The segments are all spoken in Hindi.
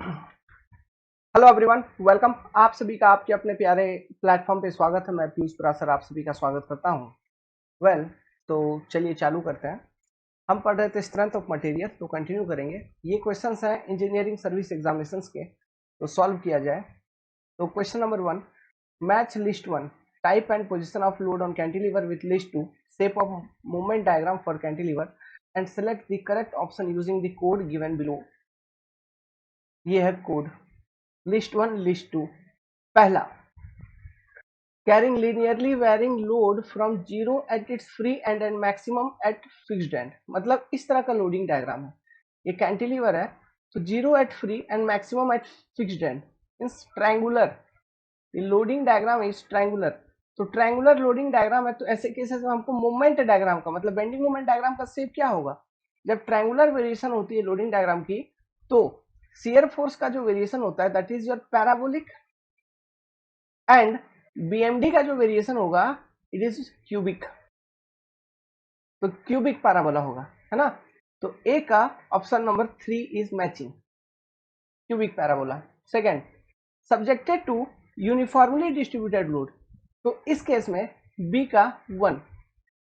Hello everyone, welcome. आप सभी का आपके अपने प्यारे प्लेटफॉर्म पे स्वागत है। मैं पीयूष परासर आप सभी का स्वागत करता हूं। वेल, तो चलिए चालू करते हैं। हम पढ़ रहे थे स्ट्रेंथ ऑफ मटेरियल, तो कंटिन्यू करेंगे। ये क्वेश्चंस हैं इंजीनियरिंग सर्विस एग्जामिनेशंस के, तो सॉल्व किया जाए। तो question number 1, match list 1 type and position of load on cantilever with list 2 shape of movement diagram for cantilever and select the correct option using the code given below. ये है कोड। List 1, list 2। पहला, carrying linearly varying load from zero at its free end and maximum at fixed end। मतलब इस तरह का लोडिंग डायग्राम है। ये कैंटिलीवर है, तो zero at free end maximum at fixed end means triangular. ये लोडिंग डायग्राम इज ट्रायंगुलर। तो ट्रायंगुलर लोडिंग डायग्राम है, तो ऐसे केसेस में हमको मोमेंट डायग्राम का मतलब बेंडिंग मोमेंट डायग्राम का शेप क्या होगा? जब ट्रायंगुलर वेरिएशन होती है लोडिंग डायग्राम की, तो शियर फोर्स का जो वेरिएशन होता है that is your parabolic, and BMD का जो वेरिएशन होगा इट इज क्यूबिक। तो क्यूबिक पैराबोला होगा, है ना। तो ए का option number 3 is matching, cubic parabola. Second, subjected to uniformly distributed load. तो इस केस में बी का 1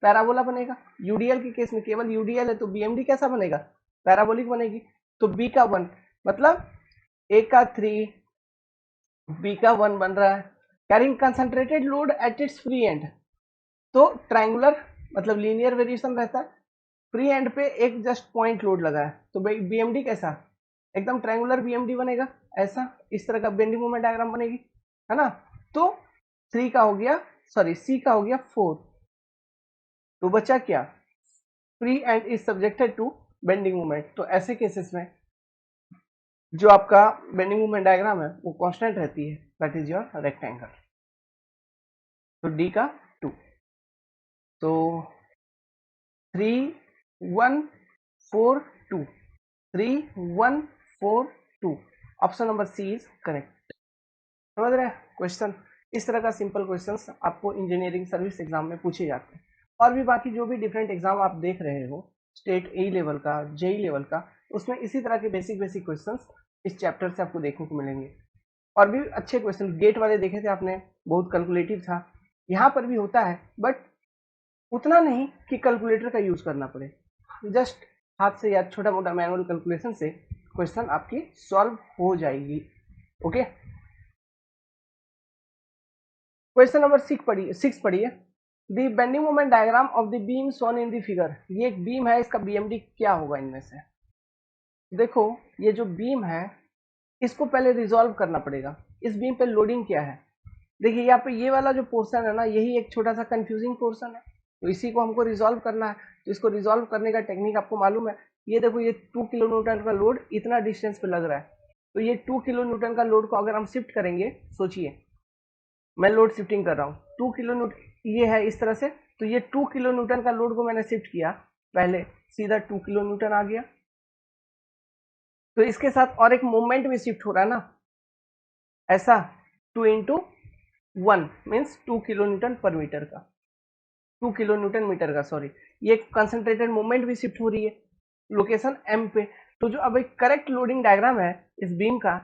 पैराबोला बनेगा। यूडीएल के केस में केवल यूडीएल है, तो बीएमडी कैसा बनेगा? पैराबोलिक बनेगी। तो बी का 1 मतलब ए का 3, बी का 1 बन रहा है। Carrying concentrated load at its free end, तो ट्रायंगुलर मतलब लीनियर वेरिएशन रहता है। फ्री एंड पे एक जस्ट पॉइंट लोड लगा है, तो बीएमडी कैसा? एकदम ट्रायंगुलर बीएमडी बनेगा। ऐसा इस तरह का बेंडिंग मोमेंट डायग्राम बनेगी, है ना। तो 3 का हो गया, सॉरी सी का हो गया 4। तो बचा क्या? Free end is subjected to bending moment. तो ऐसे केसेस में जो आपका बेंडिंग मोमेंट डायग्राम है वो कांस्टेंट रहती है, दैट इज योर रेक्टेंगल। तो डी का 2। तो 3 1 4 2, 3 1 4 2, option number C is correct. समझ रहे हैं क्वेश्चन? इस तरह का सिंपल क्वेश्चंस आपको इंजीनियरिंग सर्विस एग्जाम में पूछे जाते हैं। और भी बाकी जो भी डिफरेंट एग्जाम आप देख रहे हो, स्टेट ए लेवल का, जेई लेवल का, उसमें इसी तरह के बेसिक बेसिक क्वेश्चंस इस चैप्टर से आपको देखने को मिलेंगे। और भी अच्छे क्वेश्चन गेट वाले देखे थे आपने, बहुत कैलकुलेटिव था। यहाँ पर भी होता है, बट उतना नहीं कि कैलकुलेटर का यूज करना पड़े। जस्ट हाथ से या छोटा मोटा मैनुअल कैलकुलेशन से क्वेश्चन आपकी सॉल्व हो जाएगी। ओके, क्वेश्चन नंबर 6 पढ़िए। The bending moment diagram of the beam shown in the figure. ये एक बीम है, इसका बीएमडी क्या होगा इनमें से? देखो, ये जो बीम है इसको पहले रिजॉल्व करना पड़ेगा। इस बीम पे लोडिंग क्या है? देखिए यहाँ पे ये वाला जो पोर्शन है ना, यही एक छोटा सा कंफ्यूजिंग पोर्शन है, तो इसी को हमको रिजॉल्व करना है। तो इसको रिजॉल्व करने का टेक्निक आपको मालूम है। ये देखो, ये 2 किलो न्यूटन का लोड इतना डिस्टेंस पे लग रहा है, तो ये 2 किलो न्यूटन का लोड को अगर हम शिफ्ट करेंगे, सोचिए मैं लोड शिफ्टिंग कर रहा हूँ 2 किलो न्यूटन, ये है इस तरह से, तो ये 2 किलो न्यूटन का लोड को मैंने शिफ्ट किया, पहले सीधा 2 किलो न्यूटन आ गया। तो इसके साथ और एक मूवमेंट भी शिफ्ट हो रहा है ना, ऐसा 2 into 1 means 2 kilo newton per metre का, 2 किलो न्यूटन मीटर का, सॉरी। ये कंसंट्रेटेड मूवमेंट भी शिफ्ट हो रही है लोकेशन एम पे। तो जो अब एक करेक्ट लोडिंग डायग्राम है इस बीम का,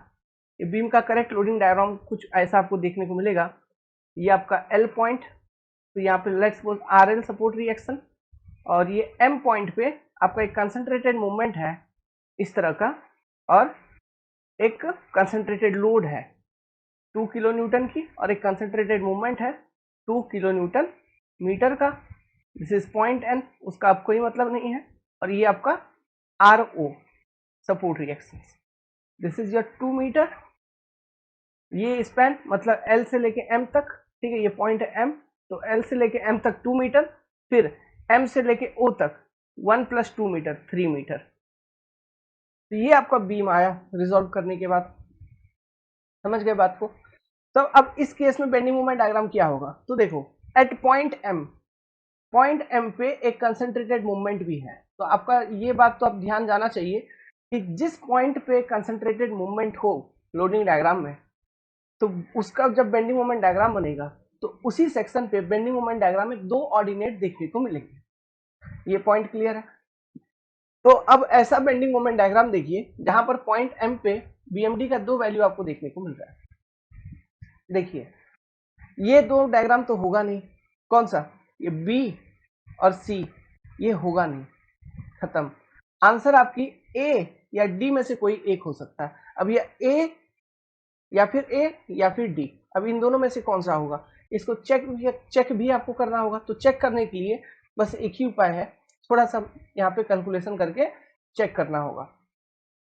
ये बीम का करेक्ट लोडिंग डायग्राम कुछ ऐसा आपको देखने को मिलेगा। ये आपका एल पॉइंट, तो यहाँ पे let's suppose R L support reaction, और ये एम पॉइंट पे आपका एक कंसंट्रेटेड मूवमेंट है इस तरह का, और एक कंसंट्रेटेड लोड है 2 किलो न्यूटन की, और एक कंसंट्रेटेड मूवमेंट है 2 किलो न्यूटन मीटर का। दिस इज पॉइंट एन, उसका आपको कोई मतलब नहीं है। और ये आपका R O support reaction, this is your 2 metre. ये स्पैन मतलब एल से लेके एम तक, ठीक है, ये पॉइंट है एम, तो एल से लेके एम तक 2 मीटर, फिर एम से लेके ओ तक 1 + 2 मीटर 3 मीटर। तो ये आपका बीम आया रिजॉल्व करने के बाद। समझ गए बात को? तो अब इस केस में बेंडिंग मोमेंट डायग्राम क्या होगा? तो देखो, एट पॉइंट एम पे एक कंसंट्रेटेड मूवमेंट भी है। तो आपका ये बात तो आप ध्यान जाना चाहिए कि जिस पॉइंट पे कंसंट्रेटेड मूवमेंट हो लोडिंग डायग्राम में, तो उसका जब बेंडिंग मोमेंट डायग्राम बनेगा, तो उसी सेक्शन पे बेंडिंग मोमेंट डायग्राम में 2 ऑर्डिनेट देखने को मिलेंगे। ये पॉइंट क्लियर है? तो अब ऐसा बेंडिंग मोमेंट डायग्राम देखिए जहां पर पॉइंट एम पे बीएमडी का 2 वैल्यू आपको देखने को मिल रहा है। देखिए ये दो डायग्राम तो होगा नहीं, कौन सा, ये बी और सी, ये होगा नहीं, खत्म। आंसर आपकी ए या डी में से कोई एक हो सकता है। अब ये ए या फिर डी, अब इन दोनों में से कौन सा होगा, इसको चेक भी आपको करना होगा। तो चेक करने के लिए बस एक ही उपाय है, थोड़ा सा यहाँ पे कैलकुलेशन करके चेक करना होगा,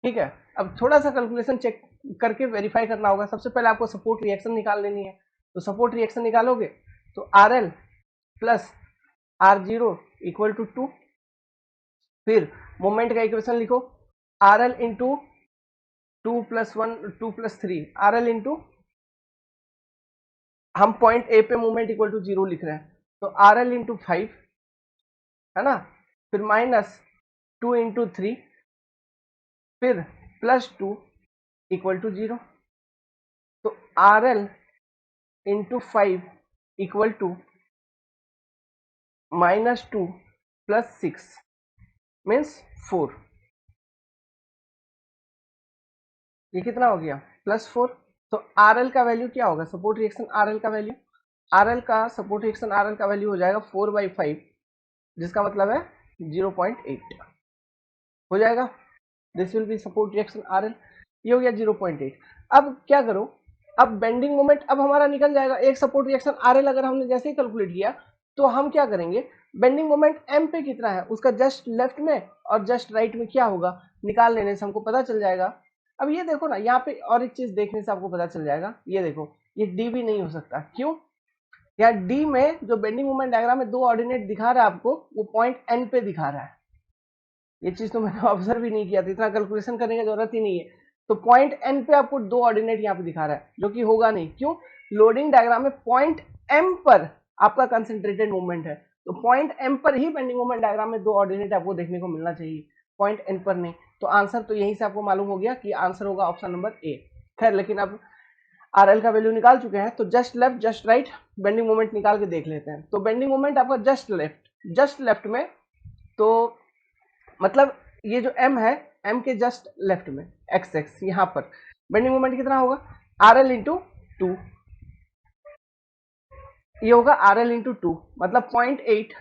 ठीक है। अब थोड़ा सा कैलकुलेशन चेक करके वेरीफाई करना होगा। सबसे पहले आपको सपोर्ट रिएक्शन निकाल लेनी है। तो सपोर्ट रिएक्शन निकालोगे तो RL plus R0 equal to 2, फिर मोमेंट का इक्वेशन लिखो, RL into 2 plus 1 2 plus 3, RL into, हम पॉइंट ए पे मोमेंट इक्वल टू 0 लिख रहे हैं, तो RL इंटू 5 है ना, फिर माइनस 2 इंटू 3, फिर प्लस 2 इक्वल टू 0। तो RL into 5 equal to minus 2 plus 6 means 4। ये कितना हो गया, प्लस 4। तो RL का वैल्यू क्या होगा, सपोर्ट रिएक्शन RL का वैल्यू, RL का सपोर्ट रिएक्शन RL का वैल्यू हो जाएगा 4/5, जिसका मतलब है 0.8 हो जाएगा। This will be support reaction RL, ये हो गया 0.8। अब क्या करो, अब बेंडिंग मोमेंट अब हमारा निकल जाएगा। एक सपोर्ट रिएक्शन RL अगर हमने जैसे ही कैलकुलेट किया तो हम क्या करेंगे, बेंडिंग मोमेंट M पे कितना है उसका जस्ट लेफ्ट में और जस्ट राइट में क्या होगा निकाल लेने से हमको पता चल जाएगा। अब ये देखो ना, यहाँ पे और एक चीज देखने से आपको पता चल जाएगा, ये देखो ये डी भी नहीं हो सकता, क्यों, या डी में जो बेंडिंग मोमेंट डायग्राम में 2 ऑर्डिनेट दिखा रहा है आपको, वो पॉइंट एन पे दिखा रहा है। ये चीज तो मैंने ऑब्जर्व भी नहीं किया था, इतना कैलकुलेशन करने की जरूरत ही नहीं है। तो पॉइंट एन पे आपको 2 ऑर्डिनेट यहाँ पे दिखा रहा है, जो कि होगा नहीं, क्यों, लोडिंग डायग्राम में पॉइंट एम पर आपका कंसेंट्रेटेड मूवमेंट है, तो पॉइंट एम पर ही बेंडिंग मोमेंट डायग्राम में 2 ऑर्डिनेट आपको देखने को मिलना चाहिए, पॉइंट एन पर नहीं। तो आंसर तो यहीं से आपको मालूम हो गया कि आंसर होगा ऑप्शन नंबर ए। खैर, लेकिन अब RL का वैल्यू निकाल चुके हैं, तो just left just right bending moment निकाल के देख लेते हैं। तो बेंडिंग मोमेंट आपका जस्ट लेफ्ट में, तो मतलब ये जो M है, M के जस्ट लेफ्ट में XX यहाँ पर बेंडिंग मोमेंट कितना होगा, RL इंटू 2, ये होगा RL इंटू 2, मतलब 0.8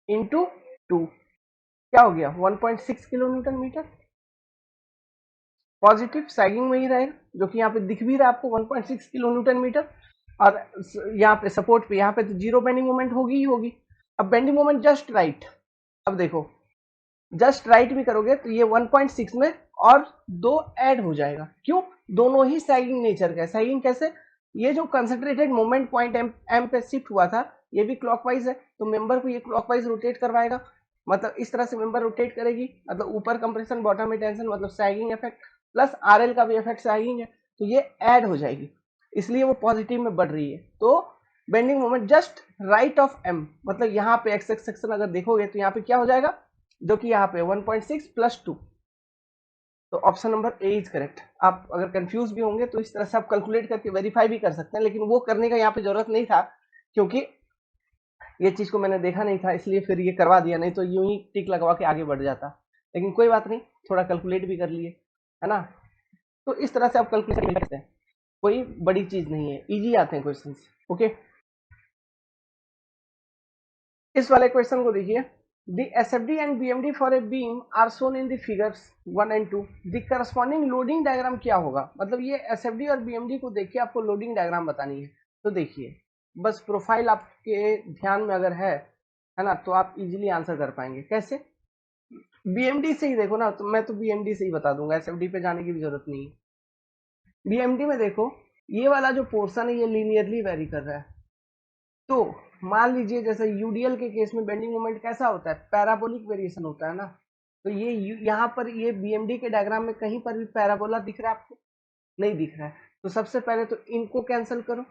इंटू 2 क्या हो गया 1.6 kilo newton metre. Positive sagging में ही रहेगा, जो कि यहाँ पे दिख भी रहा है आपको 1.6 किलो न्यूटन मीटर। और यहाँ पे सपोर्ट पे, यहाँ पे तो जीरो बेंडिंग मोमेंट होगी ही होगी। अब बेंडिंग मोमेंट जस्ट राइट, अब देखो जस्ट राइट भी करोगे तो ये 1.6 में और 2 ऐड हो जाएगा, क्यों, दोनों ही सैगिंग नेचर का है। सैगिंग कैसे, ये जो कंसंट्रेटेड मोमेंट पॉइंट एम पे शिफ्ट हुआ था, ये भी क्लॉकवाइज है, तो मेंबर को ये क्लॉकवाइज रोटेट करवाएगा, मतलब इस तरह से मेंबर रोटेट करेगी, मतलब ऊपर कंप्रेशन बॉटम में टेंशन, मतलब सैगिंग इफेक्ट, प्लस RL का भी इफेक्ट सैगिंग है, तो ये ऐड हो जाएगी, इसलिए वो पॉजिटिव में बढ़ रही है। तो bending moment just right of M, मतलब यहाँ पे एक्स एक्स सेक्शन अगर देखोगे तो यहाँ पे क्या हो जाएगा, जो कि यहाँ पे 1.6 प्लस 2, तो option number A is correct. आप अगर कंफ्यूज भी होंगे तो इस तरह से आप कैलकुलेट करके वेरीफाई भी कर सकते हैं, लेकिन वो करने का यहाँ पे जरूरत नहीं था, क्योंकि ये चीज को मैंने देखा नहीं था, इसलिए फिर ये करवा दिया, नहीं तो यूं ही टिक लगवा के आगे बढ़ जाता। लेकिन कोई बात नहीं, थोड़ा कैलकुलेट भी कर लिए, है ना। तो इस तरह से आप कैलकुलेट कर सकते हैं, कोई बड़ी चीज नहीं है, इजी आते हैं क्वेश्चन। ओके, इस वाले क्वेश्चन को देखिए, the SFD and BMD for a beam are shown in the figures 1 and 2, the corresponding loading diagram क्या होगा, मतलब ये SFD और BMD को देखिए आपको लोडिंग डायग्राम बतानी है। तो देखिए बस प्रोफाइल आपके ध्यान में अगर है ना, तो आप इजीली आंसर कर पाएंगे। कैसे, BMD से ही देखो ना, तो मैं तो BMD से ही बता दूंगा, SFD पे जाने की भी जरूरत नहीं है। BMD में देखो, ये वाला जो पोर्शन है ये लीनियरली वेरी कर रहा है, तो मान लीजिए जैसे यूडीएल के केस में बेंडिंग मोमेंट कैसा होता है, पैराबोलिक वेरिएशन होता है ना, तो ये यहाँ पर ये बीएमडी के डायग्राम में कहीं पर भी पैराबोला दिख रहा है आपको, नहीं दिख रहा है। तो सबसे पहले तो इनको कैंसिल करो,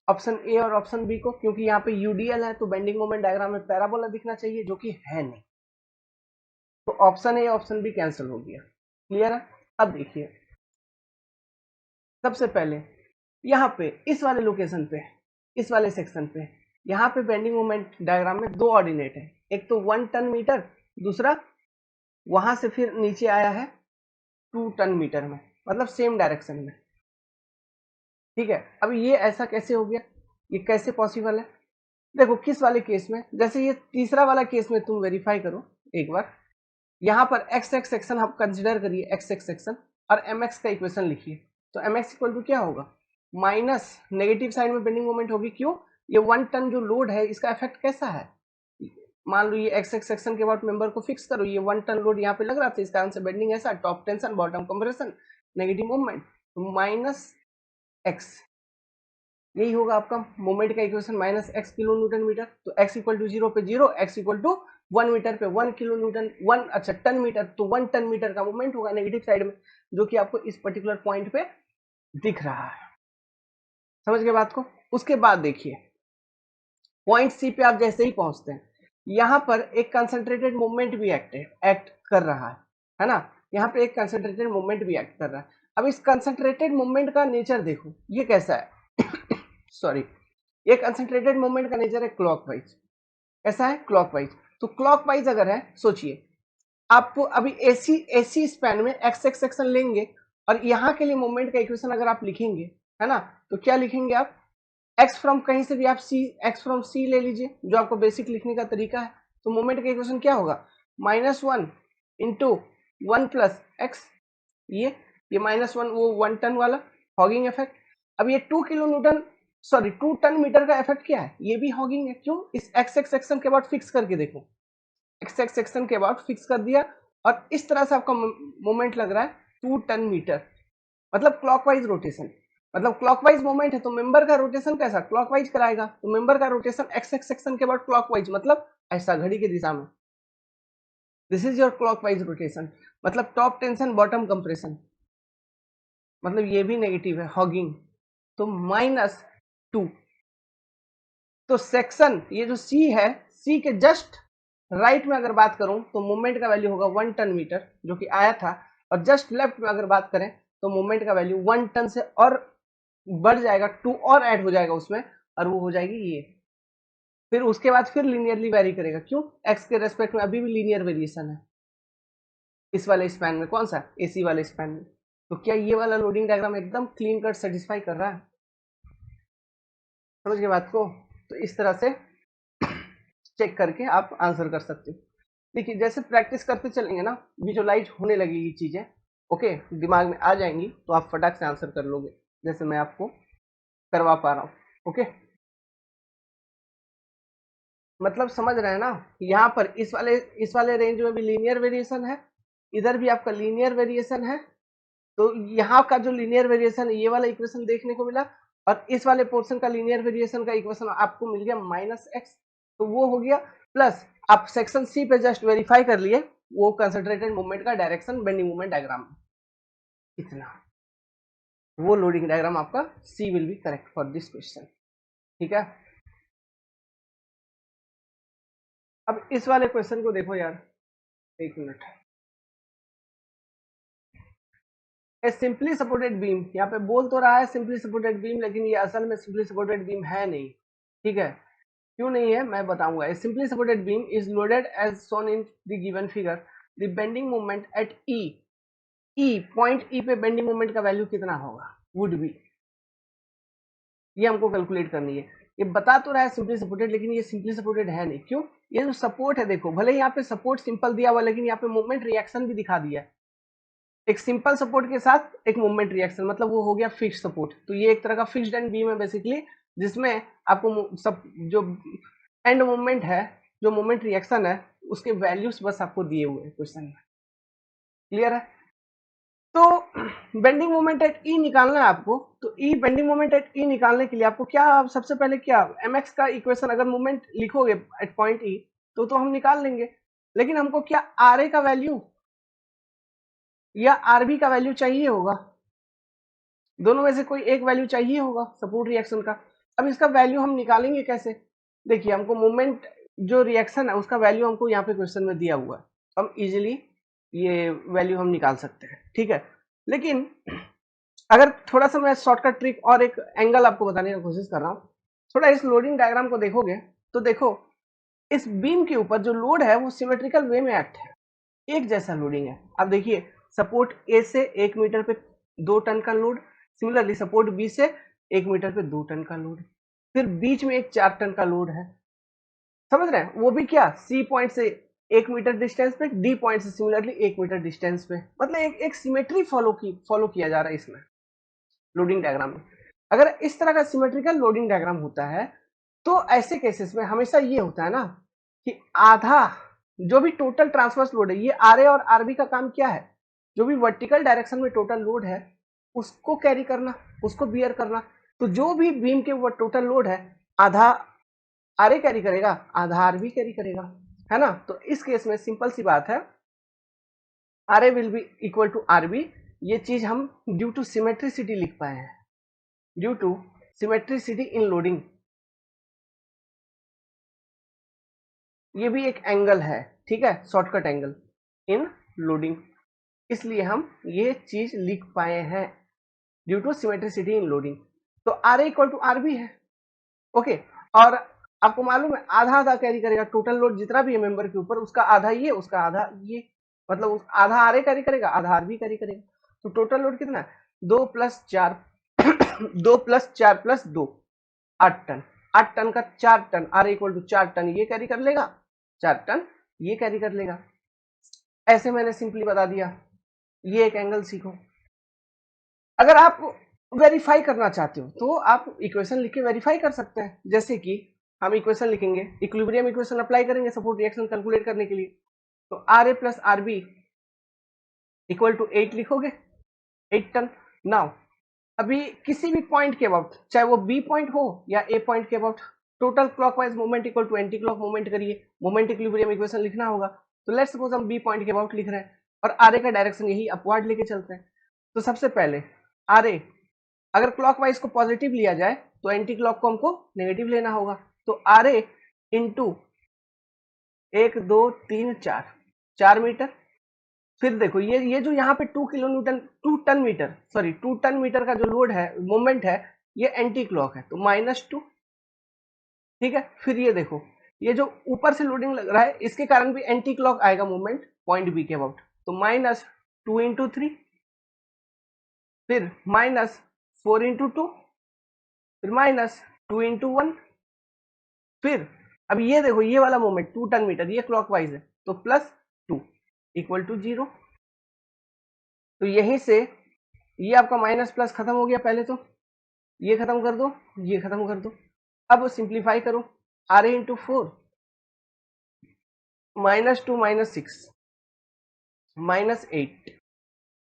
ऑप्शन ए और ऑप्शन बी को, क्योंकि यहाँ पे यूडीएल है तो बेंडिंग मोमेंट डायग्राम में पैराबोला दिखना चाहिए, जो कि है नहीं, तो option A option B cancel हो गया। क्लियर है। अब देखिए सबसे पहले यहाँ पे इस वाले लोकेशन पे, इस वाले सेक्शन पे, यहाँ पे बेंडिंग मोमेंट डायग्राम में 2 ऑर्डिनेट है, एक तो 1 टन मीटर, दूसरा वहां से फिर नीचे आया है 2 टन मीटर में। मतलब सेम डायरेक्शन में, ठीक है। अब ये ऐसा कैसे हो गया, ये कैसे पॉसिबल है? देखो किस वाले केस में, जैसे ये तीसरा वाला केस में तुम वेरीफाई करो एक बार, यहाँ पर एक्स एक्स सेक्शन आप कंसिडर करिए, एक्स एक्स सेक्शन, और एम एक्स का इक्वेशन लिखिए। तो एम एक्स इक्वल टू क्या होगा, माइनस नेगेटिव साइड में बेंडिंग मोमेंट होगी, क्यों, ये 1 टन जो लोड है इसका इफेक्ट कैसा है, मान लो ये एक्स एक्स सेक्शन के बाद मेंबर को फिक्स करो, ये 1 टन लोड यहाँ पे लग रहा था, इसका आंसर बेंडिंग ऐसा, top tension bottom compression negative movement, तो माइनस एक्स, यही होगा आपका मोमेंट का equation, minus X kilo newton metre. तो एक्स इक्वल टू 0 पे 0, एक्स इक्वल टू 1 मीटर पे 1 किलो न्यूटन, 1 अच्छा टन मीटर, तो 1 टन मीटर का मोमेंट होगा नेगेटिव साइड में, जो कि आपको इस पर्टिकुलर पॉइंट पे दिख रहा है। समझ गए बात को? उसके बाद देखिए पॉइंट सी पे आप जैसे ही पहुंचते हैं, यहां पर एक कंसंट्रेटेड मूवमेंट भी एक्ट कर रहा है ना, यहाँ पे एक कंसंट्रेटेड मूवमेंट भी एक्ट कर रहा है। अब इस कंसंट्रेटेड मूवमेंट का नेचर देखो, ये कैसा है सॉरी, ये कंसंट्रेटेड मूवमेंट का नेचर है क्लॉकवाइज, ऐसा है क्लॉकवाइज। तो क्लॉकवाइज अगर है, सोचिए आपको अभी एसी एसी स्पैन में एक्स एक्स सेक्शन लेंगे, और यहाँ के लिए मूवमेंट का इक्वेशन अगर आप लिखेंगे, है ना, तो क्या लिखेंगे आप, एक्स फ्रॉम कहीं से भी आप सी, एक्स फ्रॉम सी ले लीजिए, जो आपको बेसिक लिखने का तरीका है। तो मोमेंट का इक्वेशन क्या होगा, -1 इंटू 1 प्लस एक्स, ये -1 वो 1 टन वाला हॉगिंग इफेक्ट। अब ये 2 kilo newton sorry 2 ton metre का इफेक्ट क्या है, ये भी हॉगिंग है, क्यों, इस एक्स एक्स सेक्शन के बाद फिक्स करके देखो, एक्स एक्स सेक्शन के बाद फिक्स कर दिया, और इस तरह से आपका मोमेंट लग रहा है 2 टन मीटर, मतलब क्लॉकवाइज रोटेशन, मतलब क्लॉकवाइज मोमेंट है, तो मेंबर का रोटेशन कैसा, क्लॉकवाइज कराएगा, तो मेंबर का रोटेशन एक्स एक्स सेक्शन के बाद क्लॉकवाइज, मतलब ऐसा घड़ी की दिशा में, this is your clockwise rotation. मतलब टॉप टेंशन बॉटम कंप्रेशन, मतलब ये भी नेगेटिव है हॉगिंग, तो -2। तो सेक्शन ये जो सी है, सी के जस्ट राइट में अगर बात करूं तो मूवमेंट का वैल्यू होगा 1 टन मीटर, जो कि आया था, और जस्ट लेफ्ट में अगर बात करें तो मूवमेंट का वैल्यू 1 टन से और बढ़ जाएगा, 2 और ऐड हो जाएगा उसमें, और वो हो जाएगी ये, फिर उसके बाद फिर लीनियरली वेरी करेगा, क्यों, एक्स के रेस्पेक्ट में अभी भी लीनियर वेरिएशन है इस वाले स्पैन में, कौन सा, एसी वाले स्पैन में। तो क्या ये वाला लोडिंग डायग्राम एकदम क्लीन कट सेटिस्फाई कर रहा है, समझ गए बात को? तो इस तरह से चेक करके आप आंसर कर सकते हो। देखिए जैसे प्रैक्टिस करते चलेंगे ना, विजुअलाइज होने लगेगी चीजें, ओके, दिमाग में आ जाएंगी, तो आप फटाक से आंसर कर लोगे, जैसे मैं आपको करवा पा रहा हूँ, ओके। मतलब समझ रहे हैं ना, यहाँ पर इस वाले रेंज में भी लीनियर वेरिएशन है, इधर भी आपका लीनियर वेरिएशन है, तो यहाँ का जो लीनियर वेरिएशन है, ये वाला इक्वेशन देखने को मिला, और इस वाले पोर्शन का लीनियर वेरिएशन का इक्वेशन आपको मिल गया -x, तो वो हो गया, प्लस आप सेक्शन सी पे जस्ट वेरीफाई कर लिए वो कंसंट्रेटेड मूवमेंट का डायरेक्शन बेंडिंग मूवमेंट डायग्राम, इतना, वो लोडिंग डायग्राम आपका C will be correct for this question, ठीक है। अब इस वाले क्वेश्चन को देखो यार, एक मिनट, ए सिंपली सपोर्टेड बीम, यहाँ पे बोल तो रहा है सिंपली सपोर्टेड बीम, लेकिन ये असल में सिंपली सपोर्टेड बीम है नहीं, ठीक है, क्यों नहीं है मैं बताऊंगा। A simply supported beam is loaded as shown in the given figure, the bending moment at E point E पे बेंडिंग मोमेंट का वैल्यू कितना होगा, वुड बी, ये हमको कैलकुलेट करनी है। ये बता तो रहा है सिंपली सपोर्टेड, लेकिन ये सिंपली सपोर्टेड है नहीं, क्यों, ये जो सपोर्ट है देखो, भले यहाँ पे सपोर्ट सिंपल दिया हुआ, लेकिन यहाँ पे मूवमेंट रिएक्शन भी दिखा दिया है, एक सिंपल सपोर्ट के साथ एक मूवमेंट रिएक्शन, मतलब वो हो गया फिक्स सपोर्ट। तो ये एक तरह का फिक्स्ड एंड बीम है बेसिकली, जिसमें आपको सब जो एंड मूवमेंट है, जो मूवमेंट रिएक्शन है, उसके वैल्यूज बस आपको दिए हुए हैं क्वेश्चन में, क्लियर है। तो बेंडिंग मोमेंट एट ई निकालना है आपको, तो ई बेंडिंग मोमेंट एट ई निकालने के लिए आपको क्या, सबसे पहले क्या, mx का इक्वेशन अगर मूवमेंट लिखोगे एट पॉइंट ई, तो हम निकाल लेंगे, लेकिन हमको क्या आर ए का वैल्यू या आरबी का वैल्यू चाहिए होगा, दोनों में से कोई एक वैल्यू चाहिए होगा सपोर्ट रिएक्शन का। अब इसका वैल्यू हम निकालेंगे कैसे, देखिए हमको मूवमेंट जो रिएक्शन है उसका वैल्यू हमको यहाँ पे क्वेश्चन में दिया हुआ है, हम इजीली ये वैल्यू हम निकाल सकते हैं, ठीक है। लेकिन अगर थोड़ा सा मैं शॉर्टकट ट्रिक और एक एंगल आपको बताने की कोशिश कर रहा हूँ, थोड़ा इस लोडिंग डायग्राम को देखोगे तो देखो इस बीम के ऊपर जो लोड है वो सिमेट्रिकल वे में एक्ट है, एक जैसा लोडिंग है। अब देखिए सपोर्ट ए से 1 मीटर पे 2 टन का लोड। सिमिलरली सपोर्ट बी से 1 मीटर पे 2 टन का लोड। फिर बीच में एक 4 टन का लोड है, समझ रहे हैं, वो भी क्या, सी पॉइंट से 1 मीटर डिस्टेंस पे, डी पॉइंट से सिमिलरली 1 मीटर डिस्टेंस पे। मतलब एक सिमेट्री फॉलो किया जा रहा है इसमें लोडिंग डायग्राम में। अगर इस तरह का सिमेट्रिकल लोडिंग डायग्राम होता है तो ऐसे केसेस में हमेशा ये होता है ना कि आधा जो भी टोटल ट्रांसवर्स लोड है, ये आर ए और आरबी का काम क्या है, जो भी वर्टिकल डायरेक्शन में टोटल लोड है उसको कैरी करना, उसको बियर करना। तो जो भी बीम के ऊपर टोटल लोड है, आधा आर ए कैरी करेगा, आधा आर बी कैरी करेगा, है ना। तो इस केस में सिंपल सी बात है, R A will be equal to R B. ये चीज हम ड्यू टू सिमेट्रिसिटी लिख पाए हैं, due to symmetricity in loading. ये भी एक एंगल है, ठीक है, शॉर्टकट एंगल इन लोडिंग, इसलिए हम ये चीज लिख पाए हैं due to symmetricity in loading. तो R A equal to R B है, ओके। और आपको मालूम है आधा आधा कैरी करेगा, टोटल लोड जितना भी है मेंबर के ऊपर उसका आधा ये, उसका आधा ये, मतलब आधा आर ए कैरी करेगा, आधा आर बी कैरी करेगा। तो टोटल लोड कितना है, 2+4 2+4+2 8 टन। 8 टन का 4 ton R equal to 4 ton ये कैरी कर लेगा, 4 टन ये कैरी कर लेगा। ऐसे मैंने सिंपली बता दिया। ये एक एंगल सीखो। अगर आप वेरीफाई करना चाहते हो तो आप इक्वेशन लिख के वेरीफाई कर सकते हैं। जैसे कि हम इक्वेशन लिखेंगे, इक्विलिब्रियम इक्वेशन अप्लाई करेंगे सपोर्ट रिएक्शन कैलकुलेट करने के लिए। तो R A plus R B equal to 8 लिखोगे, 8 टन। नाउ अभी किसी भी पॉइंट के अबाउट, चाहे वो बी पॉइंट हो या ए पॉइंट के about, total clockwise movement equal to anti clock movement करिए, मूवमेंट इक्विलिब्रियम इक्वेशन लिखना होगा। तो लेट्स सपोज हम बी पॉइंट के अबाउट लिख रहे हैं और आर ए का डायरेक्शन यही अपवर्ड लेके चलते हैं। तो सबसे पहले आर ए अगर क्लॉकवाइज को पॉजिटिव लिया जाए तो एंटी क्लॉक को हमको नेगेटिव लेना होगा। तो आर ए इंटू 1 2 3 4 4 मीटर। फिर देखो ये जो यहाँ पे 2 kilo newton 2 ton metre sorry 2 ton metre का जो लोड है मोमेंट है, ये एंटी क्लॉक है तो -2, ठीक है। फिर ये देखो ये जो ऊपर से लोडिंग लग रहा है इसके कारण भी एंटी क्लॉक आएगा मूवमेंट पॉइंट बी के अबाउट, तो -2 इंटू 3, फिर -4 इंटू 2, फिर -2 इंटू 1, फिर अब ये देखो ये वाला मोमेंट 2 टन मीटर ये क्लॉकवाइज है तो +2 इक्वल टू 0। तो यहीं से ये आपका माइनस प्लस खत्म हो गया, पहले तो ये खत्म कर दो, ये खत्म कर दो। अब सिंप्लीफाई करो, आर ए इंटू 4 -2 -6 -8,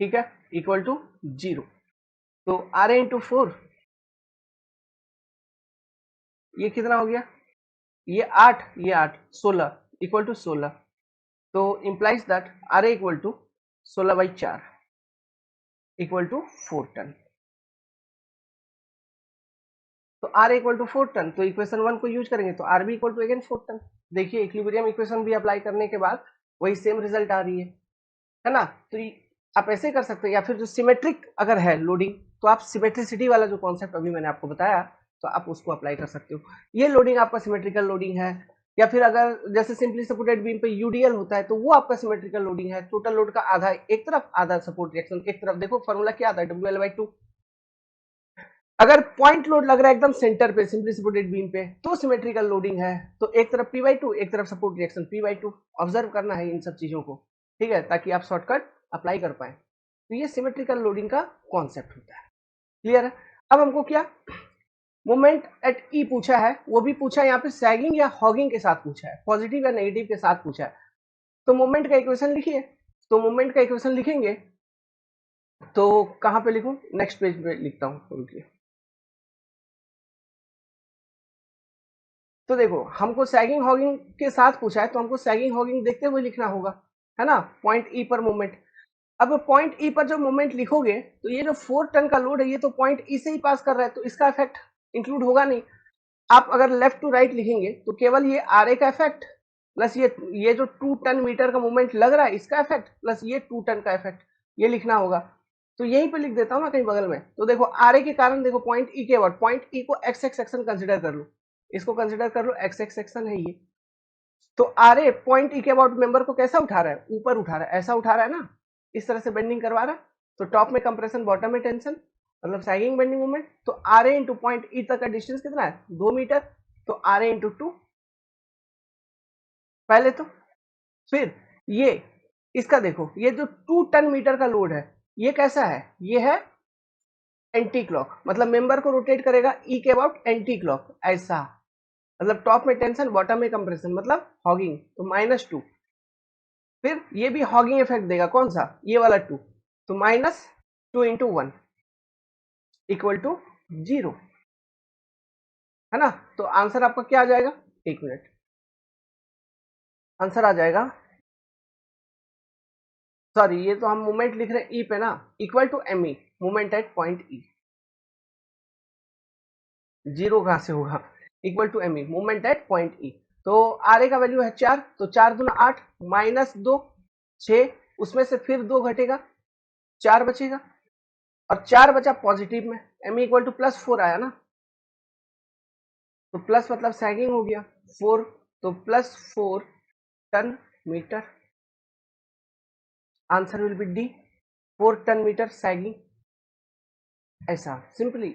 ठीक है, इक्वल टू 0। तो आर ए इंटू 4 ये कितना हो गया, ये 8 ये 8 16 इक्वल टू 16। तो implies that R A equal to 16/4 equal to 4 ton. तो आर इक्वल टू 4 टन, तो इक्वेशन 1 को यूज करेंगे तो R B equal to again 4 ton. देखिए इक्विलिब्रियम इक्वेशन भी अप्लाई करने के बाद वही सेम रिजल्ट आ रही है ना। तो आप ऐसे कर सकते हैं, या फिर जो सिमेट्रिक अगर है लोडिंग तो आप सिमेट्रिसिटी वाला जो कॉन्सेप्ट अभी मैंने आपको बताया तो आप उसको अप्लाई कर सकते हो। ये लोडिंग आपका सिमेट्रिकल लोडिंग है। या फिर अगर जैसे सिंपली सपोर्टेड बीम पे यूडीएल होता है तो वो आपका सिमेट्रिकल लोडिंग है, टोटल लोड का आधा एक तरफ आधा सपोर्ट रिएक्शन एक तरफ। देखो फॉर्मूला क्या आता है, WL/2। अगर पॉइंट लोड लग रहा है एकदम सेंटर पे सिंपली सपोर्टेड बीम पे तो सिमेट्रिकल लोडिंग है, तो एक तरफ P/2 एक तरफ सपोर्ट रिएक्शन P/2। ऑब्जर्व करना है इन सब चीजों को, ठीक है, ताकि आप शॉर्टकट अप्लाई कर पाए। तो ये सिमेट्रिकल लोडिंग का कॉन्सेप्ट होता है, क्लियर है। अब हमको क्या मोमेंट एट ई पूछा है, वो भी पूछा है यहाँ पे सैगिंग या हॉगिंग के साथ पूछा है, पॉजिटिव या नेगेटिव के साथ पूछा है। तो मोमेंट का इक्वेशन लिखिए। तो मोमेंट का इक्वेशन लिखेंगे तो कहां पे लिखूं, नेक्स्ट पेज पे लिखता हूं, रुकिए। तो देखो हमको सैगिंग हॉगिंग के साथ पूछा है तो हमको सैगिंग हॉगिंग देखते हुए लिखना होगा, है ना, पॉइंट ई पर मोमेंट। अब पॉइंट ई पर जब मोमेंट लिखोगे तो ये जो 4 टन का लोड है ये तो पॉइंट ई से ही पास कर रहा है तो इसका इफेक्ट इंक्लूड होगा नहीं। आप अगर लेफ्ट टू राइट लिखेंगे तो केवल ये आर ए का इफेक्ट प्लस ये जो 2 टन मीटर का मूवमेंट लग रहा है इसका इफेक्ट प्लस ये 2 टन का इफेक्ट ये लिखना होगा। तो यहीं पे लिख देता हूं ना कहीं बगल में। तो देखो आर ए के कारण देखो पॉइंट ई के बाद पॉइंट ई को एक्स एक्स सेक्शन कंसिडर कर लो, इसको कंसिडर कर लो, एक्स एक्स सेक्शन है ये। तो आर ए पॉइंट ई के अबाउट मेंबर को कैसा उठा रहा है, ऊपर उठा रहा है, ऐसा उठा रहा है ना, इस तरह से बेंडिंग करवा रहा है। तो टॉप में कंप्रेशन, बॉटम में टेंशन, मतलब सैगिंग बेंडिंग मोमेंट। तो R A into point E तक का डिस्टेंस कितना है, 2 मीटर, तो आर ए इंटू 2 पहले। तो फिर ये इसका देखो, ये जो 2 टन मीटर का लोड है, ये कैसा है, ये है एंटी क्लॉक, मतलब मेंबर को रोटेट करेगा ई के अबाउट एंटी क्लॉक ऐसा। मतलब टॉप में टेंशन, बॉटम में कंप्रेशन, मतलब हॉगिंग, तो -2। फिर ये भी हॉगिंग इफेक्ट देगा, कौन सा, ये वाला 2, तो -2 इंटू 1 इक्वल टू 0, है ना। तो आंसर आपका क्या आ जाएगा, 1 मिनट, आंसर आ जाएगा, सॉरी ये तो हम मोमेंट लिख रहे हैं ई पे ना, equal to M E, moment at point E. 0 कहां से होगा, equal to M E, moment at point E. तो आर ए का वैल्यू है 4, तो 4 दूना 8, -2 6, उसमें से फिर 2 घटेगा, 4 बचेगा, और 4 बचा पॉजिटिव में, एम इक्वल टू +4 आया ना, तो प्लस मतलब सैगिंग हो गया 4, तो +4 ton metre, answer will be D, 4 ton metre sagging. ऐसा सिंपली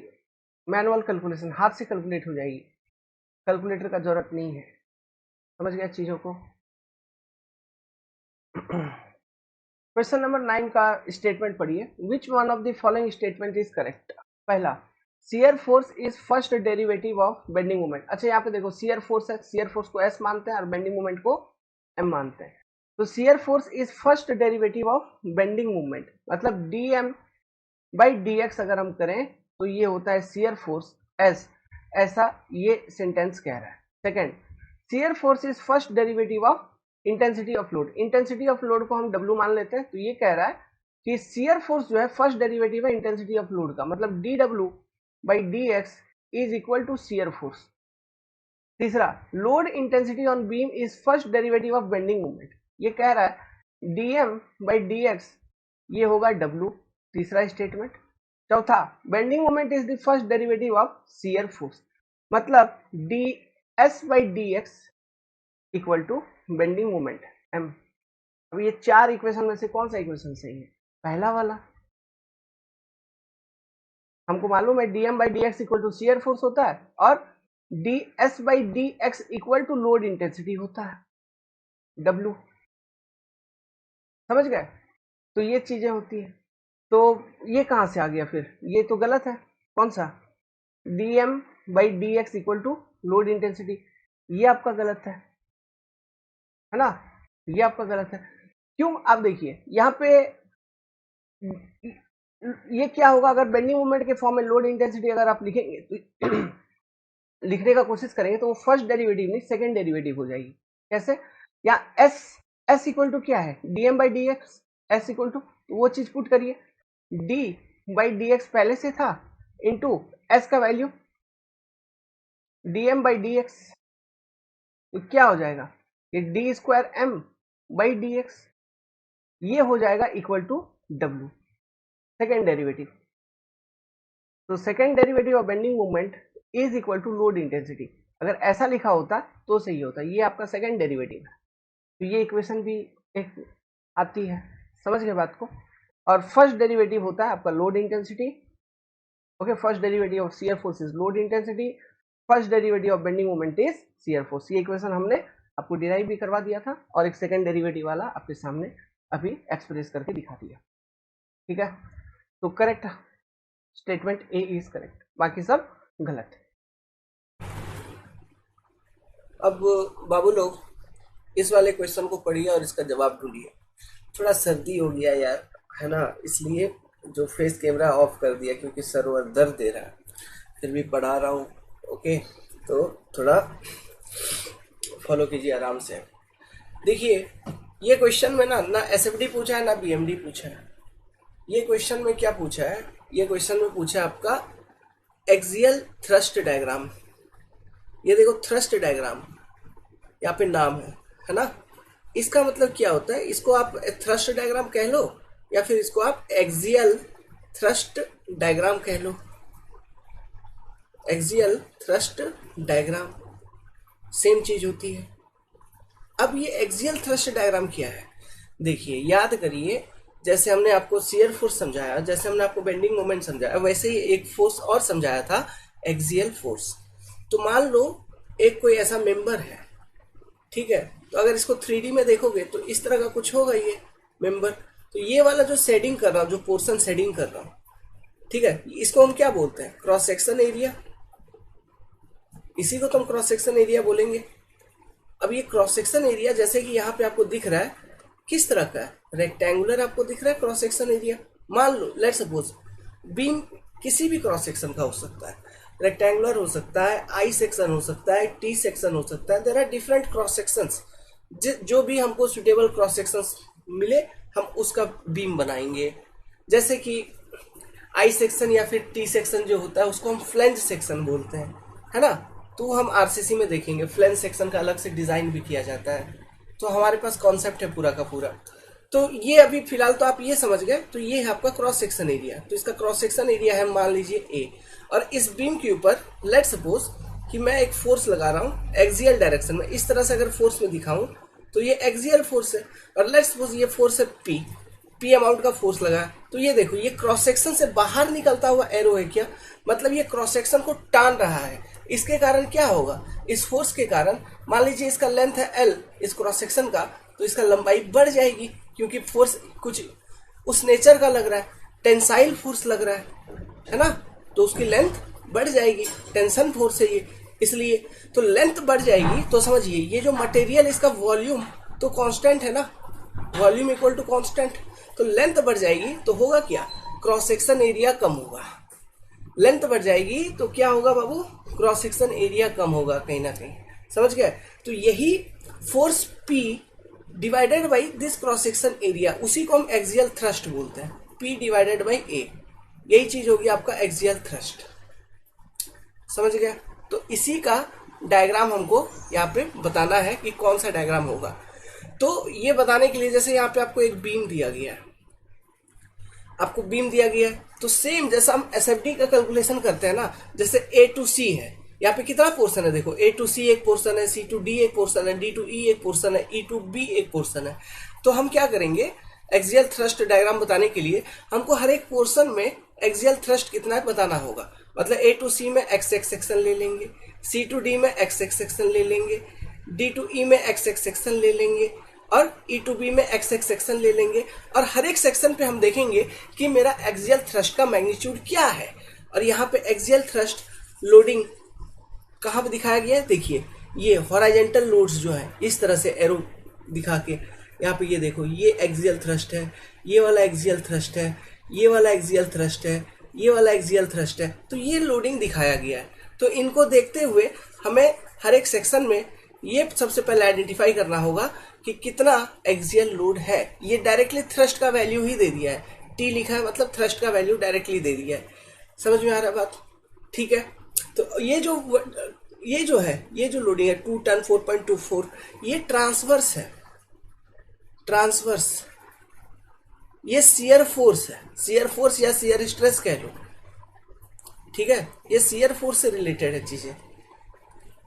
मैनुअल कैलकुलेशन, हाथ से कैलकुलेट हो जाएगी, कैलकुलेटर का जरूरत नहीं है, समझ गया चीजों को। क्वेश्चन नंबर 9 का स्टेटमेंट पढ़िए, which one of the following statement is correct. पहला, shear force is first derivative of bending moment. अच्छा यहाँ पे देखो शियर फोर्स है, शियर फोर्स को एस मानते हैं और बेंडिंग मोमेंट को एम मानते हैं। तो shear force is first derivative of bending moment, मतलब dm बाई dx अगर हम करें तो ये होता है शियर फोर्स एस, ऐसा ये सेंटेंस कह रहा है। Second, shear force is first derivative of intensity of load, intensity of load को हम W मान लेते हैं, तो ये कह रहा है कि शियर फोर्स जो है फर्स्ट डेरिवेटिव है इंटेंसिटी ऑफ लोड का, मतलब dW by dx is equal to shear force. तीसरा, load intensity on beam is first derivative of bending moment, ये कह रहा है dm बाई dx ये होगा W, तीसरा स्टेटमेंट। चौथा, bending moment is the first derivative of shear force, मतलब ds by dx equal to bending moment m। अब ये 4 इक्वेशन में से कौन सा इक्वेशन सही है, पहला वाला। हमको मालूम है dm by dx equal to shear force होता है, और ds by dx equal to load intensity होता है, W, समझ गए। तो ये चीजें होती है। तो ये कहां से आ गया फिर, ये तो गलत है, कौन सा, dm by dx equal to load intensity, ये आपका गलत है ना, ये आपका गलत है। क्यों, आप देखिए यहाँ पे ये क्या होगा, अगर बेंडिंग मोमेंट के फॉर्म में लोड इंटेंसिटी अगर आप लिखेंगे तो लिखने का कोशिश करेंगे तो वो फर्स्ट डेरिवेटिव नहीं सेकंड डेरिवेटिव हो जाएगी। कैसे, या s इक्वल टू क्या है, dm by dx, s equal to वो चीज पुट करिए, d बाई dx पहले से था इंटू s का वैल्यू dm बाई dx, तो क्या हो जाएगा, ये D square m by dx, ये हो जाएगा equal to w, second derivative. तो second derivative of bending moment is equal to load intensity, अगर ऐसा लिखा होता तो सही होता, ये आपका सेकेंड डेरिवेटिव है। तो ये इक्वेशन भी एक आती है, समझ गए बात को। और फर्स्ट डेरिवेटिव होता है आपका load intensity, okay, first derivative of shear force is load intensity, first derivative of bending moment is shear force. ये इक्वेशन हमने आपको डिराइव भी करवा दिया था, और एक सेकेंड डेरिवेटिव वाला आपके सामने अभी एक्सप्रेस करके दिखा दिया, ठीक है। तो correct statement A is correct, बाकी सब गलत है। अब बाबू लोग इस वाले क्वेश्चन को पढ़िए और इसका जवाब ढूंढिए। थोड़ा सर्दी हो गया यार, है ना, इसलिए जो फेस कैमरा ऑफ कर दिया क्योंकि सर दर्द दे रहा है, फिर भी पढ़ा रहा हूँ। ओके, तो थोड़ा फॉलो कीजिए आराम से। देखिए ये क्वेश्चन में ना एसएफडी पूछा है ना बीएमडी पूछा है। ये क्वेश्चन में क्या पूछा है, ये क्वेश्चन में पूछा है आपका एक्सियल थ्रस्ट डायग्राम। ये देखो थ्रस्ट डायग्राम यहाँ पे नाम है ना। इसका मतलब क्या होता है, इसको आप थ्रस्ट डायग्राम कह लो या फिर इसको आप एक्सियल थ्रस्ट डायग्राम कह लो। एक्सियल थ्रस्ट डायग्राम सेम चीज होती है। अब ये एक्सियल थ्रस्ट डायग्राम क्या है, देखिए याद करिए, जैसे हमने आपको शियर फोर्स समझाया, जैसे हमने आपको बेंडिंग मोमेंट समझाया, वैसे ही एक फोर्स और समझाया था, एक्सियल फोर्स। तो मान लो एक कोई ऐसा मेंबर है, ठीक है, तो अगर इसको 3D में देखोगे तो इस तरह का कुछ होगा ये मेंबर। तो ये वाला जो शेडिंग कर रहा हूँ, जो पोर्शन शेडिंग कर रहा हूँ, ठीक है, इसको हम क्या बोलते हैं? Cross section area. इसी को तो हम क्रॉस सेक्शन एरिया बोलेंगे। अब ये क्रॉस सेक्शन एरिया जैसे कि यहाँ पे आपको दिख रहा है, किस तरह का है? रेक्टेंगुलर आपको दिख रहा है क्रॉस सेक्शन एरिया। मान लो लेट सपोज बीम किसी भी क्रॉस सेक्शन का हो सकता है, रेक्टेंगुलर हो सकता है, आई सेक्शन हो सकता है, टी सेक्शन हो सकता है। There are different cross sections. जो भी हमको सुटेबल क्रॉस सेक्शंस मिले हम उसका बीम बनाएंगे। जैसे कि आई सेक्शन या फिर टी सेक्शन जो होता है उसको हम फ्लेंज सेक्शन बोलते हैं, है ना। तो हम आरसीसी में देखेंगे फ्लेंज सेक्शन का अलग से डिजाइन भी किया जाता है। तो हमारे पास कॉन्सेप्ट है पूरा का पूरा। तो ये अभी फिलहाल तो आप ये समझ गए। तो ये है आपका क्रॉस सेक्शन एरिया। तो इसका क्रॉस सेक्शन एरिया है मान लीजिए ए, और इस बीम के ऊपर लेट सपोज कि मैं एक फोर्स लगा रहा हूँ एक्सियल डायरेक्शन में। इस तरह से अगर फोर्स में दिखाऊं तो ये एक्सियल फोर्स है, और लेट सपोज ये फोर्स है पी अमाउंट का फोर्स लगा। तो ये देखो ये क्रॉस सेक्शन से बाहर निकलता हुआ एरो है क्या, मतलब ये क्रॉस सेक्शन को टान रहा है। इसके कारण क्या होगा? इस फोर्स के कारण मान लीजिए इसका लेंथ है एल इस क्रॉस सेक्शन का, तो इसका लंबाई बढ़ जाएगी क्योंकि फोर्स कुछ उस नेचर का लग रहा है, टेंसाइल फोर्स लग रहा है ना। तो उसकी लेंथ बढ़ जाएगी, टेंशन फोर्स है ये, इसलिए तो लेंथ बढ़ जाएगी। तो समझिए ये जो मटेरियल इसका वॉल्यूम तो कांस्टेंट है ना, वॉल्यूम इक्वल टू कांस्टेंट। तो लेंथ बढ़ जाएगी तो होगा क्या? क्रॉस सेक्शन एरिया कम होगा। लेंथ बढ़ जाएगी तो क्या होगा बाबू? क्रॉस सेक्शन एरिया कम होगा कहीं ना कहीं, समझ गए। तो यही force P divided by this cross section area, उसी को हम एक्सियल थ्रस्ट बोलते हैं। P डिवाइडेड बाई A, यही चीज होगी आपका एक्सियल थ्रस्ट, समझ गया। तो इसी का डायग्राम हमको यहाँ पे बताना है कि कौन सा डायग्राम होगा। तो ये बताने के लिए जैसे यहाँ पे आपको एक बीम दिया गया है, आपको बीम दिया गया है, तो सेम जैसा हम एसएफडी का कैलकुलेशन करते हैं ना, जैसे ए टू सी है, यहाँ पे कितना पोर्शन है देखो, ए टू सी एक पोर्शन है, सी टू डी एक पोर्शन है, डी टू ई एक पोर्शन है, ई टू बी एक पोर्शन है। तो हम क्या करेंगे, एक्सियल थ्रस्ट डायग्राम बताने के लिए हमको हर एक पोर्शन में एक्सियल थ्रस्ट कितना है बताना होगा। मतलब ए टू सी में एक्स एक्स सेक्शन ले लेंगे, सी टू डी में एक्स एक्स सेक्शन ले लेंगे, डी टू ई में एक्स एक्स सेक्शन ले लेंगे, और ई टू बी में एक्स एक्स सेक्शन ले लेंगे। और हर एक सेक्शन पे हम देखेंगे कि मेरा एक्सियल थ्रस्ट का मैग्नीट्यूड क्या है। और यहाँ पे एक्सियल थ्रस्ट लोडिंग कहाँ पे दिखाया गया है, देखिए ये हॉराइजेंटल लोड्स जो है इस तरह से एरो दिखा के, यहाँ पे ये देखो ये एक्सियल थ्रस्ट है, ये वाला एक्सियल थ्रस्ट है, ये वाला एक्सियल थ्रस्ट है, ये वाला एक्सियल थ्रस्ट है। तो ये लोडिंग दिखाया गया है। तो इनको देखते हुए हमें हर एक सेक्शन में ये सबसे पहले आइडेंटिफाई करना होगा कि कितना एक्सियल लोड है। ये डायरेक्टली थ्रस्ट का वैल्यू ही दे दिया है, टी लिखा है मतलब थ्रस्ट का वैल्यू डायरेक्टली दे दिया है। समझ में आ रहा है बात? ठीक है। तो ये जो है ये जो लोडिंग है 2 टन 4.24, ये ट्रांसवर्स है, ट्रांसवर्स। ये शियर फोर्स है, शियर फोर्स या शियर स्ट्रेस कह लो, ठीक है। ये शियर फोर्स से रिलेटेड है चीजें,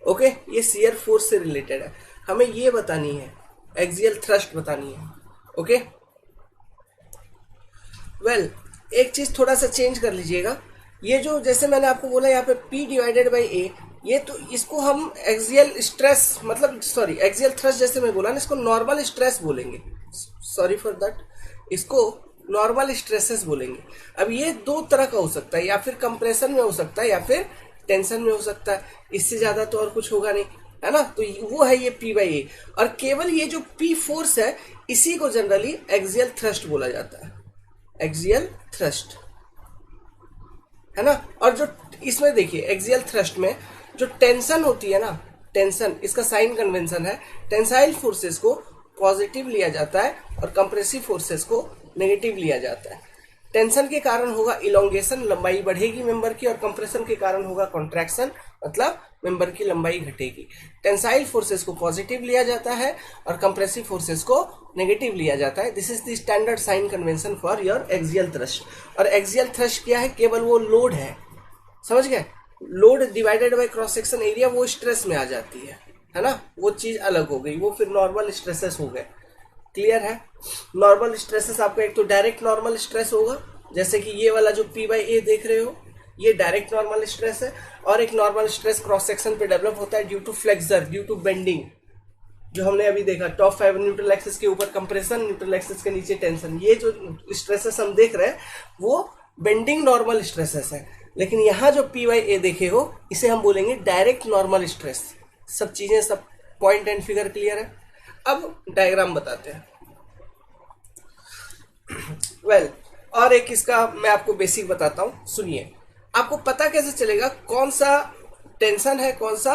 ओके। ये शियर फोर्स से रिलेटेड है, हमें ये बतानी है, एक्सियल थ्रस्ट बतानी है, ओके। वेल एक चीज थोड़ा सा चेंज कर लीजिएगा। ये जो जैसे मैंने आपको बोला यहाँ पे P डिवाइडेड बाई A, ये तो इसको हम एक्सियल स्ट्रेस मतलब सॉरी एक्सियल थ्रस्ट जैसे मैं बोला ना, इसको नॉर्मल स्ट्रेस बोलेंगे, सॉरी फॉर दैट, इसको नॉर्मल स्ट्रेसेस बोलेंगे। अब ये दो तरह का हो सकता है, या फिर कंप्रेशन में हो सकता है या फिर टेंशन में हो सकता है, इससे ज्यादा तो और कुछ होगा नहीं, है ना। तो वो है ये P बाई A, और केवल ये जो P फोर्स है इसी को जनरली एक्सियल थ्रस्ट बोला जाता है, एक्सियल थ्रस्ट, है ना। और जो इसमें देखिए एक्सियल थ्रस्ट में जो टेंशन होती है ना, टेंशन, इसका साइन कन्वेंशन है, टेंसाइल फोर्सेस को पॉजिटिव लिया जाता है और कंप्रेसिव फोर्सेस को नेगेटिव लिया जाता है। टेंशन के कारण होगा इलोंगेशन, लंबाई बढ़ेगी मेंबर की, और कंप्रेशन के कारण होगा कॉन्ट्रैक्शन, मतलब मेंबर की लंबाई घटेगी। टेंसाइल फोर्सेस को पॉजिटिव लिया जाता है और कंप्रेसिव फोर्सेस को नेगेटिव लिया जाता है। This is the standard sign convention for your axial thrust. और एक्सियल थ्रस्ट क्या है? केवल वो लोड है, समझ गए। Load divided by cross section area वो स्ट्रेस में आ जाती है ना, वो चीज अलग हो गई, वो फिर नॉर्मल स्ट्रेसेस हो गए, क्लियर है? नॉर्मल स्ट्रेसेस आपका एक तो डायरेक्ट नॉर्मल स्ट्रेस होगा, जैसे कि ये वाला जो P/A देख रहे हो, ये डायरेक्ट नॉर्मल स्ट्रेस है। और एक नॉर्मल स्ट्रेस क्रॉस सेक्शन पे डेवलप होता है due to flexure, due to bending, जो हमने अभी देखा टॉप 5 न्यूट्रल एक्सिस के ऊपर कंप्रेशन, न्यूट्रल एक्सिस के नीचे टेंशन। ये जो स्ट्रेसेस हम देख रहे हैं वो बेंडिंग नॉर्मल स्ट्रेसेस है। लेकिन यहाँ जो P/A देखे हो इसे हम बोलेंगे डायरेक्ट नॉर्मल स्ट्रेस। सब चीजें, सब पॉइंट एंड फिगर क्लियर है? अब डायग्राम बताते हैं। वेल, और एक इसका मैं आपको बेसिक बताता हूं, सुनिए। आपको पता कैसे चलेगा कौन सा टेंशन है कौन सा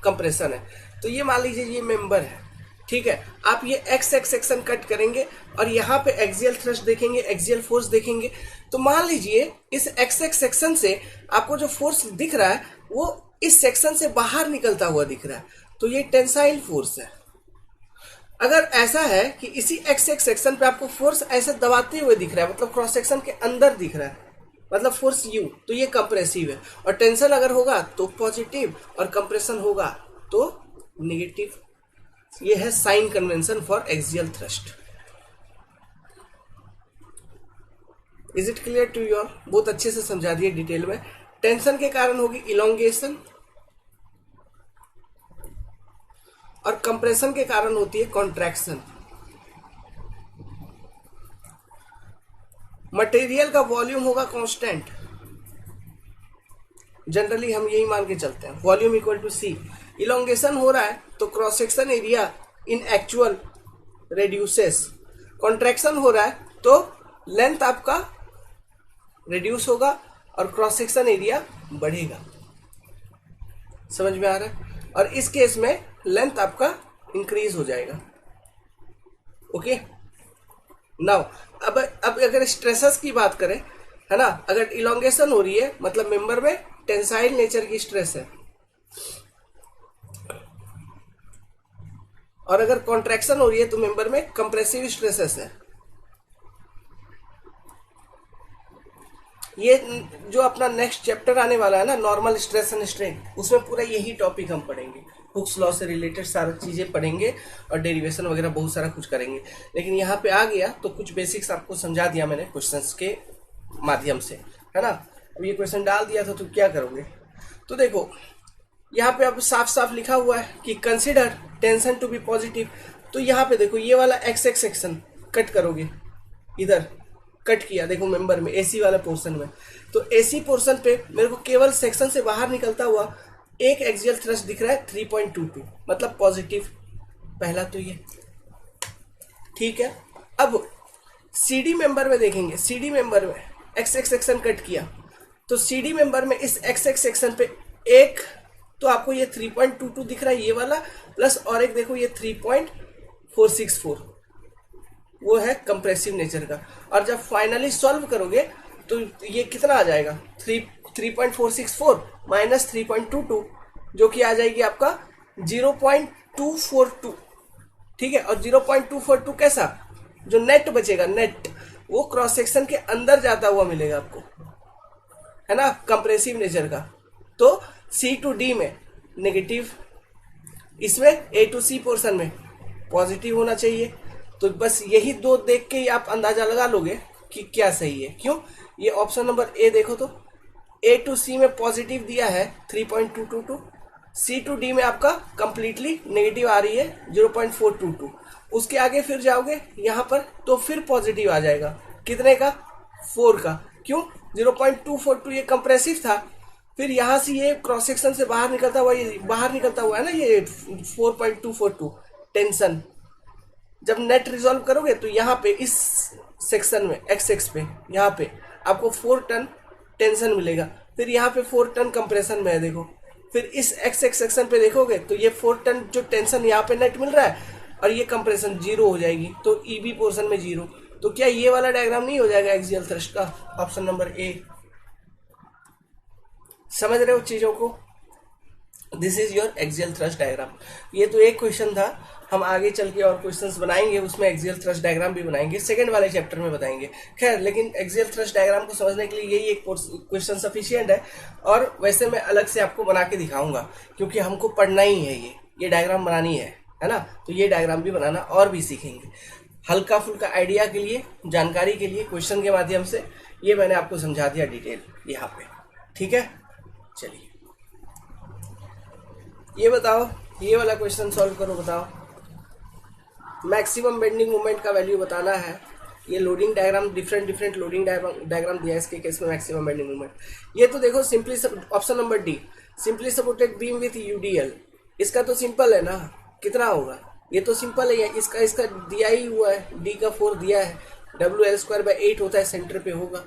कंप्रेशन है? तो ये मान लीजिए ये मेंबर है, ठीक है। आप ये एक्स एक्स सेक्शन कट करेंगे और यहाँ पे एक्सियल थ्रस्ट देखेंगे, एक्सियल फोर्स देखेंगे। तो मान लीजिए इस एक्स एक्स सेक्शन से आपको जो फोर्स दिख रहा है वो इस सेक्शन से बाहर निकलता हुआ दिख रहा है, तो ये टेंसाइल फोर्स है। अगर ऐसा है कि इसी एक्स एक्स सेक्शन पे आपको फोर्स ऐसे दबाते हुए दिख रहा है, मतलब क्रॉस सेक्शन के अंदर दिख रहा है, मतलब फोर्स यू, तो ये कंप्रेसिव है। और टेंशन अगर होगा तो पॉजिटिव और कंप्रेशन होगा तो नेगेटिव। ये है sign convention for axial thrust. Is it clear to you all? बहुत अच्छे से समझा दिए डिटेल में। टेंशन के कारण होगी इलोंगेशन और कंप्रेशन के कारण होती है कॉन्ट्रैक्शन। मटेरियल का वॉल्यूम होगा कांस्टेंट, जनरली हम यही मान के चलते हैं, volume equal to C. Elongation हो रहा है तो cross section area in actual reduces. Contraction हो रहा है तो लेंथ आपका रिड्यूस होगा और क्रॉस सेक्शन एरिया बढ़ेगा। समझ में आ रहा है? और इस केस में लेंथ आपका इंक्रीज हो जाएगा। ओके, नाउ अब अगर स्ट्रेसेस की बात करें, है ना, अगर इलोंगेशन हो रही है मतलब मेंबर में टेंसाइल नेचर की स्ट्रेस है, और अगर कॉन्ट्रैक्शन हो रही है तो मेंबर में कंप्रेसिव स्ट्रेसेस है। ये जो अपना नेक्स्ट चैप्टर आने वाला है ना, नॉर्मल स्ट्रेस एंड स्ट्रेन, उसमें पूरा यही टॉपिक हम पढ़ेंगे। हुक्स लॉ से रिलेटेड सारी चीजें पढ़ेंगे और डेरिवेशन वगैरह बहुत सारा कुछ करेंगे। लेकिन यहाँ पे आ गया तो कुछ बेसिक्स आपको समझा दिया मैंने क्वेश्चंस के माध्यम से, है ना। अब ये क्वेश्चन डाल दिया था तो क्या करोगे? तो देखो यहाँ पे अब साफ साफ लिखा हुआ है कि consider tension to be positive. तो यहाँ पे देखो ये वाला एक्स एक्स सेक्शन कट करोगे, इधर कट किया, देखो मेंबर में एसी वाला पोर्शन में, तो एसी पोर्शन पे मेरे को केवल सेक्शन से बाहर निकलता हुआ एक एक्सियल थ्रस्ट दिख रहा है 3.22, मतलब पॉजिटिव। पहला तो ये ठीक है। अब सीडी मेंबर में देखेंगे, सीडी मेंबर में एक्स एक्स सेक्शन कट किया तो सीडी मेंबर में इस एक्स एक्स सेक्शन पे एक तो आपको ये 3.22 दिख रहा है ये वाला, प्लस और एक देखो ये 3.464, वो है कंप्रेसिव नेचर का। और जब फाइनली सॉल्व करोगे तो ये कितना आ जाएगा, 3.464 माइनस 3.22, जो कि आ जाएगी आपका 0.242, ठीक है। और 0.242 कैसा, जो नेट बचेगा, नेट वो क्रॉस सेक्शन के अंदर जाता हुआ मिलेगा आपको, है ना, कंप्रेसिव नेचर का। तो सी टू डी में नेगेटिव, इसमें ए टू सी पोर्शन में पॉजिटिव होना चाहिए। तो बस यही दो देख के ही आप अंदाजा लगा लोगे कि क्या सही है। क्यों? ये ऑप्शन नंबर ए देखो तो ए टू सी में पॉजिटिव दिया है 3.222, सी टू डी में आपका कंप्लीटली नेगेटिव आ रही है 0.422। उसके आगे फिर जाओगे यहाँ पर तो फिर पॉजिटिव आ जाएगा, कितने का, 4 का। क्यों? 0.242 ये कंप्रेसिव था, फिर यहाँ से ये क्रॉस सेक्शन से बाहर निकलता हुआ, ये बाहर निकलता हुआ है ना ये 4.242 टेंशन। जब नेट रिजॉल्व करोगे तो यहाँ पे इस सेक्शन में एक्स एक्स पे यहाँ पे आपको 4 टन टेंशन मिलेगा, फिर यहाँ पे 4 टन कंप्रेशन में है देखो। फिर इस एक्स एक्स सेक्शन पे देखोगे तो ये 4 टन जो टेंशन यहाँ पे नेट मिल रहा है और ये कंप्रेशन 0 हो जाएगी, तो ईबी पोर्शन में 0। तो क्या ये वाला डायग्राम नहीं हो जाएगा एक्सियल थ्रस्ट का? Option number A. समझ रहे हो चीजों को? This is your axial thrust diagram. ये तो एक क्वेश्चन था, हम आगे चल के और क्वेश्चंस बनाएंगे, उसमें एक्सियल थ्रस्ट डायग्राम भी बनाएंगे, सेकंड वाले चैप्टर में बताएंगे। खैर, लेकिन एक्सियल थ्रस्ट डायग्राम को समझने के लिए यही एक क्वेश्चन सफिशिएंट है। और वैसे मैं अलग से आपको बना के दिखाऊंगा, क्योंकि हमको पढ़ना ही है, ये डायग्राम बनानी है ना। तो ये डायग्राम भी बनाना और भी सीखेंगे। हल्का फुल्का आइडिया के लिए, जानकारी के लिए क्वेश्चन के माध्यम से ये मैंने आपको समझा दिया डिटेल यहाँ पे। ठीक है, चलिए ये बताओ, ये वाला क्वेश्चन सॉल्व करो। बताओ मैक्सिमम बेंडिंग मोमेंट का वैल्यू बताना है। ये loading diagram, different loading diagram दिया है इसके केस में मैक्सिमम बेंडिंग मोमेंट। ये तो देखो simply option number D, simply supported beam width UDL, इसका तो सिंपल है ना, कितना होगा, ये तो सिंपल है। इसका दिया ही हुआ है, डी का 4 दिया है, WL²/8 होता है, सेंटर पे होगा।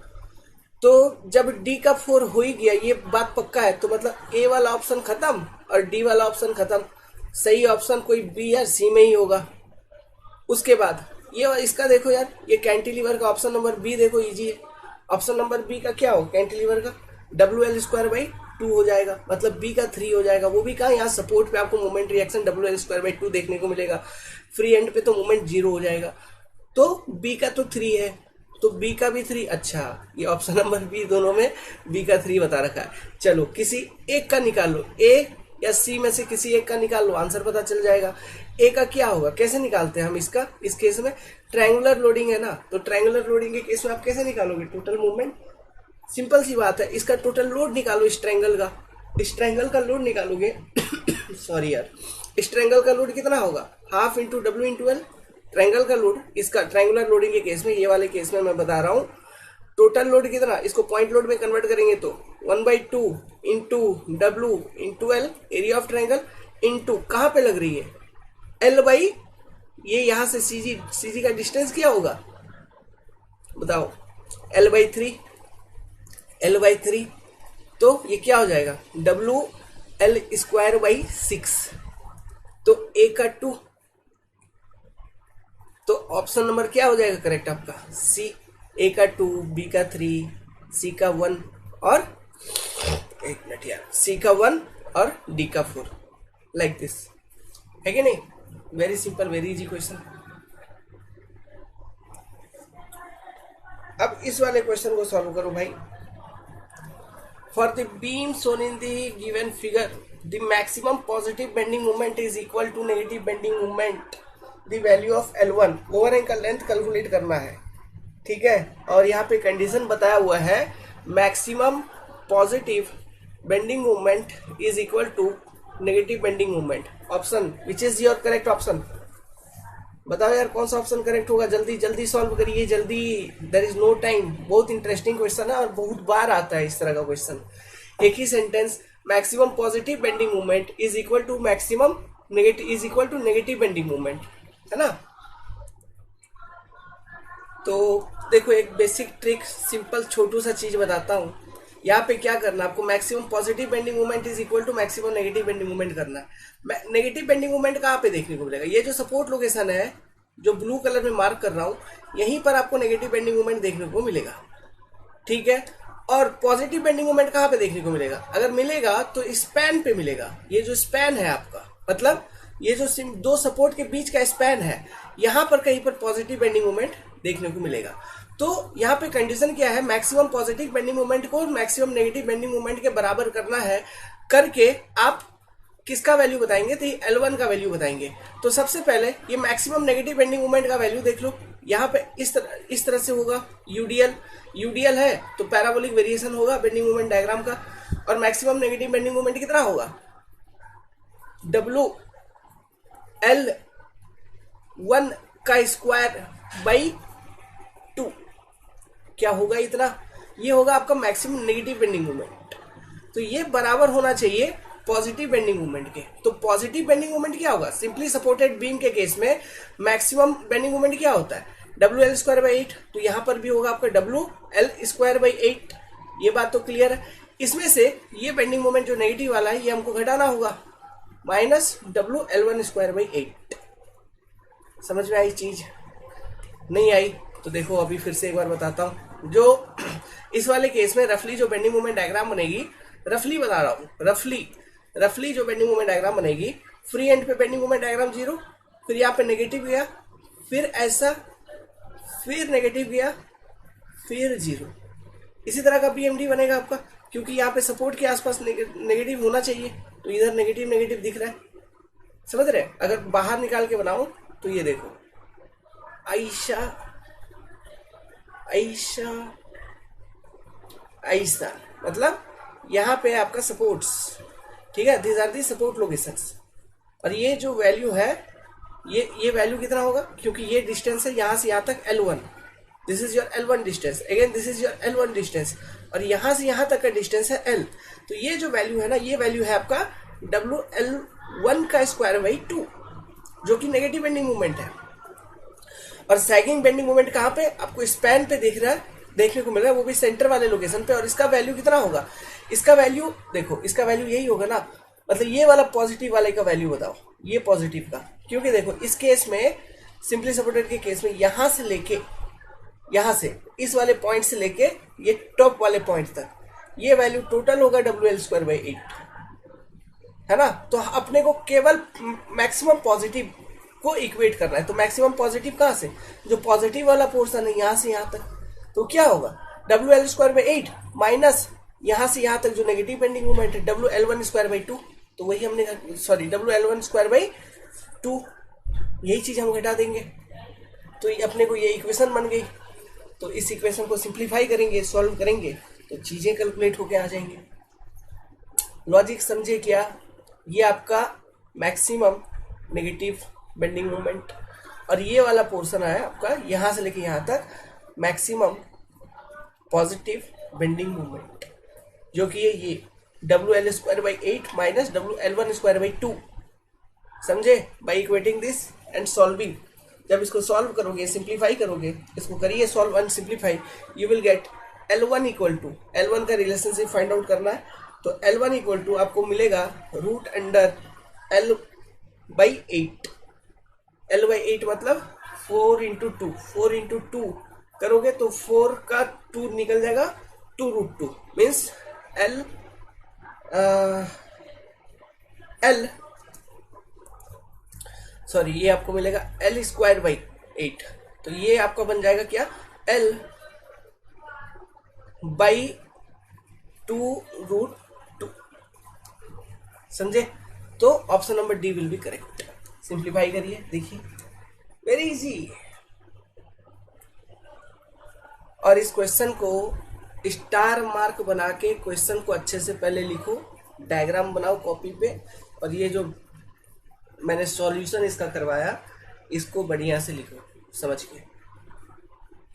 तो जब डी का 4 हो ही गया, ये बात पक्का है, तो मतलब ए वाला ऑप्शन खत्म और डी वाला ऑप्शन खत्म। सही ऑप्शन कोई बी या सी में ही होगा। उसके बाद ये इसका देखो यार, ये कैंटिलीवर का ऑप्शन नंबर बी देखो, इजी है। ऑप्शन नंबर बी का क्या हो, कैंटिलीवर का WL²/2 हो जाएगा, मतलब बी का 3 हो जाएगा। वो भी कहा, यहाँ सपोर्ट पे आपको मोमेंट रिएक्शन WL²/2 देखने को मिलेगा, फ्री एंड पे तो मोमेंट 0 हो जाएगा। तो बी का तो 3 है, तो बी का भी 3। अच्छा, ये ऑप्शन नंबर बी दोनों में बी का 3 बता रखा है। चलो किसी एक का निकाल लो, ए या सी में से किसी एक का निकाल लो, आंसर पता चल जाएगा। ए का क्या होगा, कैसे निकालते हैं हम इसका, इस केस में ट्रायंगुलर लोडिंग है ना, तो ट्रायंगुलर लोडिंग के केस में आप कैसे निकालोगे टोटल मूवमेंट, सिंपल सी बात है, इसका टोटल लोड निकालो, इस ट्रायंगल का, इस ट्रायंगल का लोड निकालोगे सॉरी यार, इस ट्रायंगल का लोड कितना होगा, half into W into L, triangle का लोड। इसका ट्रायंगुलर लोडिंग के केस में, ये वाले केस में मैं बता रहा हूँ, टोटल लोड कितना, इसको पॉइंट लोड में कन्वर्ट करेंगे तो 1/2 into W into L, area of triangle, into कहाँ पे लग रही है, एल बाई, ये यहाँ से सीजी का डिस्टेंस क्या होगा बताओ, L/3, L/3, तो ये क्या हो जाएगा, WL²/6, तो ए का 2, तो ऑप्शन नंबर क्या हो जाएगा करेक्ट आपका, सी। ए का 2, बी का 3, सी का 1 और एक मिनट यार, सी का 1 और डी का 4, लाइक दिस, है कि नहीं। Very simple, very easy question. अब इस वाले क्वेश्चन को सॉल्व करो भाई। For the beam shown in the given figure, the maximum positive bending moment is equal to negative bending moment, the value of L1, overhang का लेंथ कैलकुलेट करना है, ठीक है। और यहाँ पे कंडीशन बताया हुआ है, maximum positive bending movement is equal to negative bending movement. Option which is your correct option, बताओ यार कौन सा ऑप्शन करेक्ट होगा, जल्दी जल्दी सॉल्व करिए, जल्दी, देयर इज नो टाइम। बहुत इंटरेस्टिंग क्वेश्चन है और बहुत बार आता है इस तरह का क्वेश्चन। एक ही sentence, maximum positive bending movement is equal to maximum negative, is equal to negative bending movement, है ना। तो देखो एक बेसिक ट्रिक, सिंपल छोटू सा चीज बताता हूँ। यहाँ पे क्या करना आपको, maximum positive bending movement is equal to maximum negative bending movement करना है। नेगेटिव बेंडिंग मूवमेंट कहाँ पे देखने को मिलेगा, ये जो सपोर्ट लोकेशन है जो ब्लू कलर में मार्क कर रहा हूँ, यहीं पर आपको नेगेटिव बेंडिंग मूवमेंट देखने को मिलेगा, ठीक है। और पॉजिटिव बेंडिंग मूवमेंट कहाँ पे देखने को मिलेगा, अगर मिलेगा तो स्पैन पे मिलेगा। ये जो स्पैन है आपका, मतलब ये जो दो सपोर्ट के बीच का स्पैन है, यहाँ पर कहीं पर पॉजिटिव बेंडिंग मूवमेंट देखने को मिलेगा। तो यहाँ पे कंडीशन क्या है, मैक्सिमम पॉजिटिव बेंडिंग मूवमेंट को मैक्सिमम नेगेटिव बेंडिंग मूवमेंट के बराबर करना है, करके आप किसका वैल्यू बताएंगे, तो L1 का वैल्यू बताएंगे। तो सबसे पहले ये मैक्सिमम नेगेटिव बेंडिंग मूवमेंट का वैल्यू देख लो, यहाँ पे इस तरह से होगा, यूडीएल है तो पैराबोलिक वेरिएशन होगा बेंडिंग मूवमेंट डायग्राम का, और मैक्सिमम नेगेटिव बेंडिंग मूवमेंट कितना होगा, WL1 का स्क्वायर बाई 2, क्या होगा इतना, ये होगा आपका मैक्सिमम नेगेटिव बेंडिंग मूवमेंट। तो ये बराबर होना चाहिए पॉजिटिव बेंडिंग मूवमेंट के। तो पॉजिटिव बेंडिंग मूवमेंट क्या होगा, सिंपली सपोर्टेड बीम के केस में मैक्सिमम बेंडिंग मूवमेंट क्या होता है, WL²/8, तो यहां पर भी होगा आपका WL²/8। ये बात तो क्लियर है। इसमें से ये बेंडिंग मूवमेंट जो नेगेटिव वाला है ये हमको घटाना होगा, माइनस WL1²/8। समझ में आई चीज, नहीं आई तो देखो अभी फिर से एक बार बताता हूं। जो इस वाले केस में रफली जो बेंडिंग मूवमेंट डायग्राम बनेगी, रफली बता रहा हूं, रफली जो बेंडिंग मूवमेंट डायग्राम बनेगी, फ्री एंड पे बेंडिंग मूवमेंट डायग्राम 0, फिर यहाँ पे नेगेटिव गया, फिर ऐसा, फिर नेगेटिव गया, फिर 0। इसी तरह का BMD बनेगा आपका, क्योंकि यहाँ पे सपोर्ट के आसपास नेगेटिव होना चाहिए, तो इधर नेगेटिव दिख रहा है, समझ रहे। अगर बाहर निकाल के बनाऊं तो ये देखो, आयशा, आयशा, आयशा, मतलब यहाँ पे आपका सपोर्ट्स, ठीक है, these are the support locations. और ये जो वैल्यू है, ये वैल्यू कितना होगा, क्योंकि ये डिस्टेंस है यहाँ से यहाँ तक L1, this is your L1 distance, again this is your L1 distance, और यहाँ से यहाँ तक का डिस्टेंस है L। तो ये जो वैल्यू है ना, ये वैल्यू है आपका WL1 का स्क्वायर बाई 2, जो कि नेगेटिव बेंडिंग मोमेंट है। और सैगिंग बेंडिंग मोमेंट कहाँ पे आपको स्पैन पे देखने को मिल रहा है, वो भी सेंटर वाले लोकेशन पे। और इसका वैल्यू कितना होगा, इसका वैल्यू देखो, इसका वैल्यू यही होगा ना, मतलब ये वाला पॉजिटिव वाले का वैल्यू बताओ, ये पॉजिटिव का, क्योंकि देखो इस केस में, सिंपली सपोर्टेड के केस में, यहां से लेके, यहां से इस वाले पॉइंट से लेके ये टॉप वाले पॉइंट तक, ये वैल्यू टोटल होगा WL²/8, है ना। तो अपने को केवल मैक्सिमम पॉजिटिव को इक्वेट करना है। तो मैक्सिमम पॉजिटिव कहां से, जो पॉजिटिव वाला पोर्शन है यहां से यहां तक, तो क्या होगा WL²/8 माइनस यहां से यहां तक जो नेगेटिव बेंडिंग मोमेंट है WL1²/2, तो वही हमने, सॉरी WL1²/2, यही चीज हम घटा देंगे। तो ये अपने को ये इक्वेशन बन गई। तो इस इक्वेशन को सिंप्लीफाई करेंगे, सॉल्व करेंगे, तो चीजें कैलकुलेट होके आ जाएंगे। लॉजिक समझे क्या, ये आपका मैक्सिमम नेगेटिव बेंडिंग मोमेंट, और ये वाला पोर्शन है आपका यहां से लेके यहां तक मैक्सिमम पॉजिटिव बेंडिंग मोमेंट, जो कि ये WL²/8 माइनस WL1²/2, समझे, by equating this and solving. जब इसको सॉल्व करोगे, सिंप्लीफाई करोगे, इसको करिए solve and simplify, you will get L1 equal to, L1 का रिलेशनशिप फाइंड आउट करना है, तो L1 इक्वल टू आपको मिलेगा √L/8, L/8 मतलब 4 × 2 करोगे तो 4 का 2 निकल जाएगा, 2√2 मीन्स L सॉरी, ये आपको मिलेगा L²/8, तो ये आपका बन जाएगा क्या, L/2√2, समझे। तो option number D will be correct. Simplify करिए, देखिए वेरी इजी। और इस क्वेश्चन को स्टार मार्क बना के क्वेश्चन को अच्छे से पहले लिखो, डायग्राम बनाओ कॉपी पे, और ये जो मैंने सॉल्यूशन इसका करवाया इसको बढ़िया से लिखो समझ के,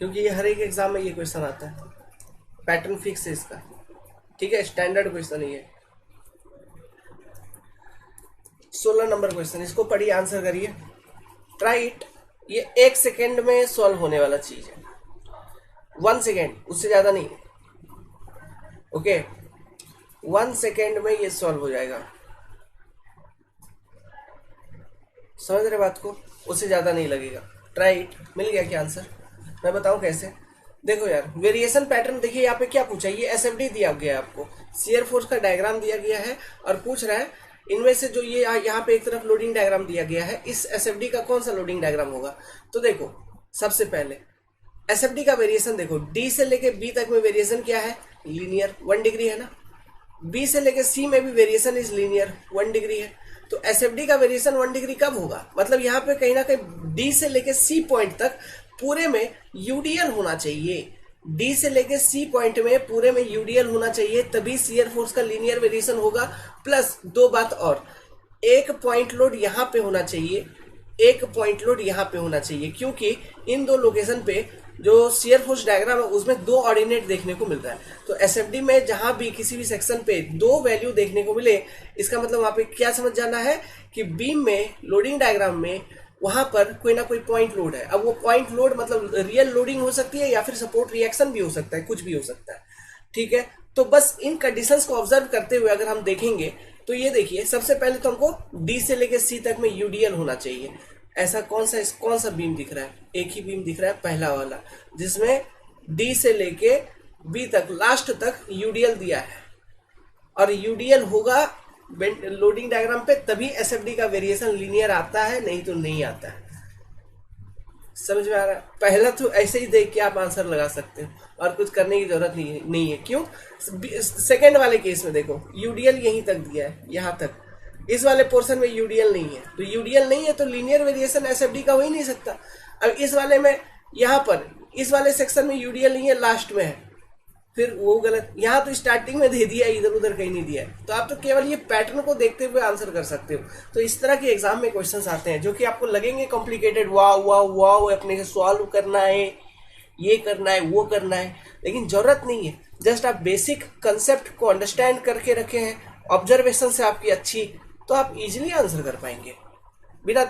क्योंकि ये हर एक एग्जाम में ये क्वेश्चन आता है, पैटर्न फिक्स है इसका, ठीक है, स्टैंडर्ड क्वेश्चन है ये। 16 नंबर क्वेश्चन, इसको पढ़िए, आंसर करिए, ट्राई इट। ये 1 सेकेंड में सॉल्व होने वाला चीज है, 1 सेकेंड, उससे ज्यादा नहीं, ओके, 1 सेकेंड में ये सॉल्व हो जाएगा, समझ रहे बात को, उससे ज्यादा नहीं लगेगा। Try it. मिल गया क्या आंसर, मैं बताऊं कैसे, देखो यार, वेरिएशन पैटर्न देखिए, यहाँ पे क्या पूछा है, ये SFD दिया गया है आपको, शियर फोर्स का डायग्राम दिया गया है, और पूछ रहा है इनमें से जो ये यहाँ पे एक तरफ लोडिंग डायग्राम दिया गया है, इस SFD का कौन सा लोडिंग डायग्राम होगा। तो देखो सबसे पहले SFD का वेरिएशन देखो, D से लेके B तक में वेरिएशन क्या है, लीनियर, 1 डिग्री है ना। B से लेके C में भी वेरिएशन इज लीनियर, 1 डिग्री है। तो SFD का वेरिएशन 1 डिग्री कब होगा, मतलब यहाँ पे कहीं ना कहीं D से लेके C पॉइंट तक पूरे में UDL होना चाहिए, D से लेके C पॉइंट में पूरे में UDL होना चाहिए, तभी शियर फोर्स का लीनियर वेरिएशन होगा। प्लस 2 बात और, एक पॉइंट लोड यहाँ पे होना चाहिए, एक पॉइंट लोड यहाँ पे होना चाहिए, क्योंकि इन दो लोकेशन पे जो शियर फोर्स डायग्राम है उसमें 2 ऑर्डिनेट देखने को मिल रहा है। तो SFD में जहां भी किसी भी सेक्शन पे 2 वैल्यू देखने को मिले, इसका मतलब वहां पे क्या समझ जाना है कि बीम में लोडिंग डायग्राम में वहां पर कोई ना कोई पॉइंट लोड है। अब वो पॉइंट लोड मतलब रियल लोडिंग हो सकती है या फिर सपोर्ट रिएक्शन भी हो सकता है, कुछ भी हो सकता है, ठीक है। तो बस इन कंडीशंस को ऑब्जर्व करते हुए अगर हम देखेंगे तो ये देखिए, सबसे पहले तो हमको D से लेके C तक में UDL होना चाहिए। ऐसा कौन सा बीम दिख रहा है, एक ही बीम दिख रहा है, पहला वाला, जिसमें D से लेके B तक लास्ट तक UDL दिया है, और UDL होगा लोडिंग डायग्राम पे, तभी SFD का वेरिएशन लीनियर आता है, नहीं तो नहीं आता है। समझ में आ रहा है। पहला तो ऐसे ही देख के आप आंसर लगा सकते हो और कुछ करने की जरूरत नहीं है। क्यों, सेकंड वाले केस में देखो UDL यहीं तक दिया है, यहाँ तक, इस वाले पोर्शन में यूडीएल नहीं है, तो यूडीएल नहीं है तो लीनियर वेरिएशन एसएफडी का हो ही नहीं सकता। अब इस वाले में यहाँ पर इस वाले सेक्शन में यूडीएल नहीं है, लास्ट में है, फिर वो गलत। यहाँ तो स्टार्टिंग में दे दिया, इधर उधर कहीं नहीं दिया है, तो आप तो केवल ये पैटर्न को देखते हुए आंसर कर सकते हो। तो इस तरह के एग्जाम में क्वेश्चंस आते हैं जो कि आपको लगेंगे कॉम्प्लिकेटेड, वाह वाह वाह, अपने से सॉल्व करना है, ये करना है, वो करना है, लेकिन जरूरत नहीं है। जस्ट आप बेसिक कंसेप्ट को अंडरस्टैंड करके रखे हैं, ऑब्जर्वेशन से आपकी अच्छी, तो आप इजीली आंसर कर पाएंगे। बिना